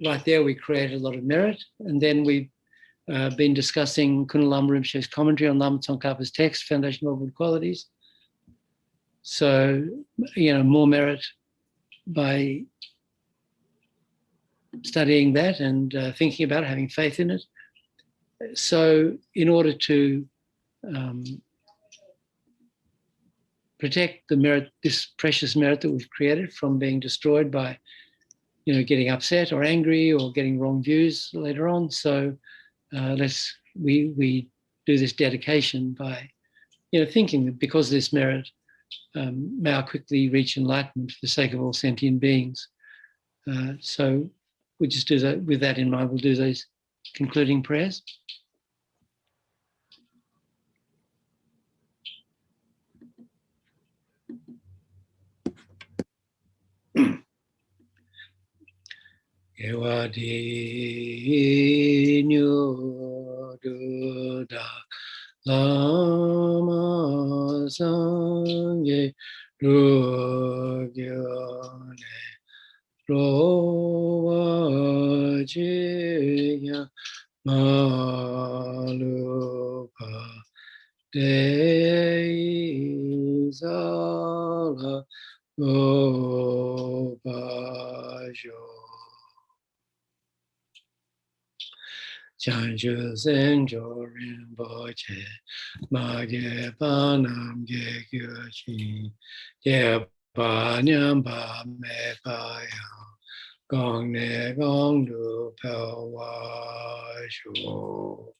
right there, we created a lot of merit. And then we've been discussing Khunu Lama Rinpoche's commentary on Lama Tsongkhapa's text, Foundation of All Good Qualities. So, more merit by studying that and thinking about it, having faith in it. So in order to protect the merit, this precious merit that we've created from being destroyed by, getting upset or angry or getting wrong views later on. So we do this dedication by, thinking that because of this merit, may I quickly reach enlightenment for the sake of all sentient beings. So we just do that. With that in mind, we'll do those concluding prayers. Evadi nyo duda lama sangye rugyone rowa jiya malupa deizala obajo. Chanju Senjo Rinpoche, Magye Panam Ge Gyuchi, Ye Pa Nyam Pa Me Pa Yang, Gong Ne Gong Du Pel Wa Shu.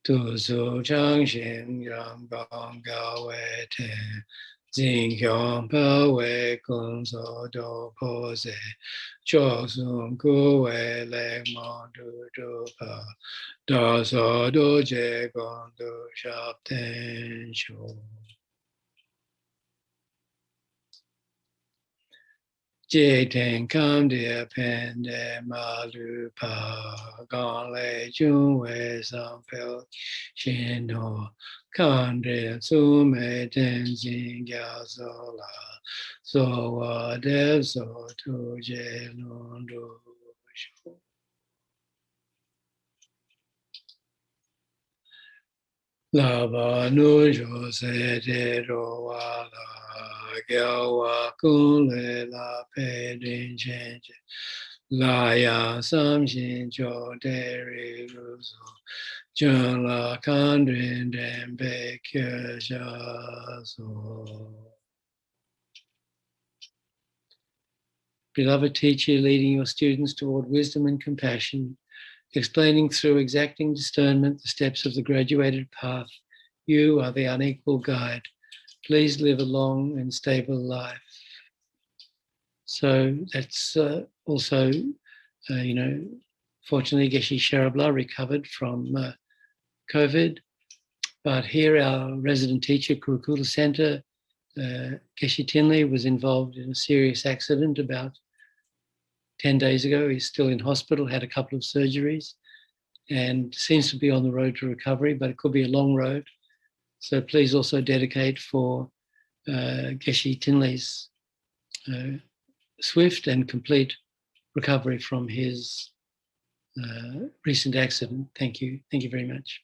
Tu Su Chang Xin Yang Gong Gao Wei Ten, Jing Hyong Pa Wei Kung So Do Po Se, Chok Sum Ku Wei Lek Mon Du Du Pa, Da So Du Je Gong Du Shap Ten Shu. Jie Ten Kam De Pen De Ma Lu Pa, Gong Le Jun Wei Sam Pel Shin Ho, Kan De Su Me Ten Jing Gyao So La, So Wa Dev So Tu Je Lun Du Shu. La Ba Nu Jo Se De Ro Wa La, Gyao Wa Kun Le La Pe Din Chen Je, La Ya Sam Shin Jo De Ri Lu So, Jun La Kan Drin Den Pe Kye Sha So. Beloved teacher, leading your students toward wisdom and compassion, explaining through exacting discernment the steps of the graduated path, you are the unequal guide. Please live a long and stable life. So that's also, fortunately Geshe Sharabla recovered from COVID, but here our resident teacher, Kurukulla Center, Geshe Tinley, was involved in a serious accident about 10 days ago. He's still in hospital, had a couple of surgeries, and seems to be on the road to recovery, but it could be a long road. So please also dedicate for Geshe Tinley's swift and complete recovery from his recent accident. Thank you. Thank you very much.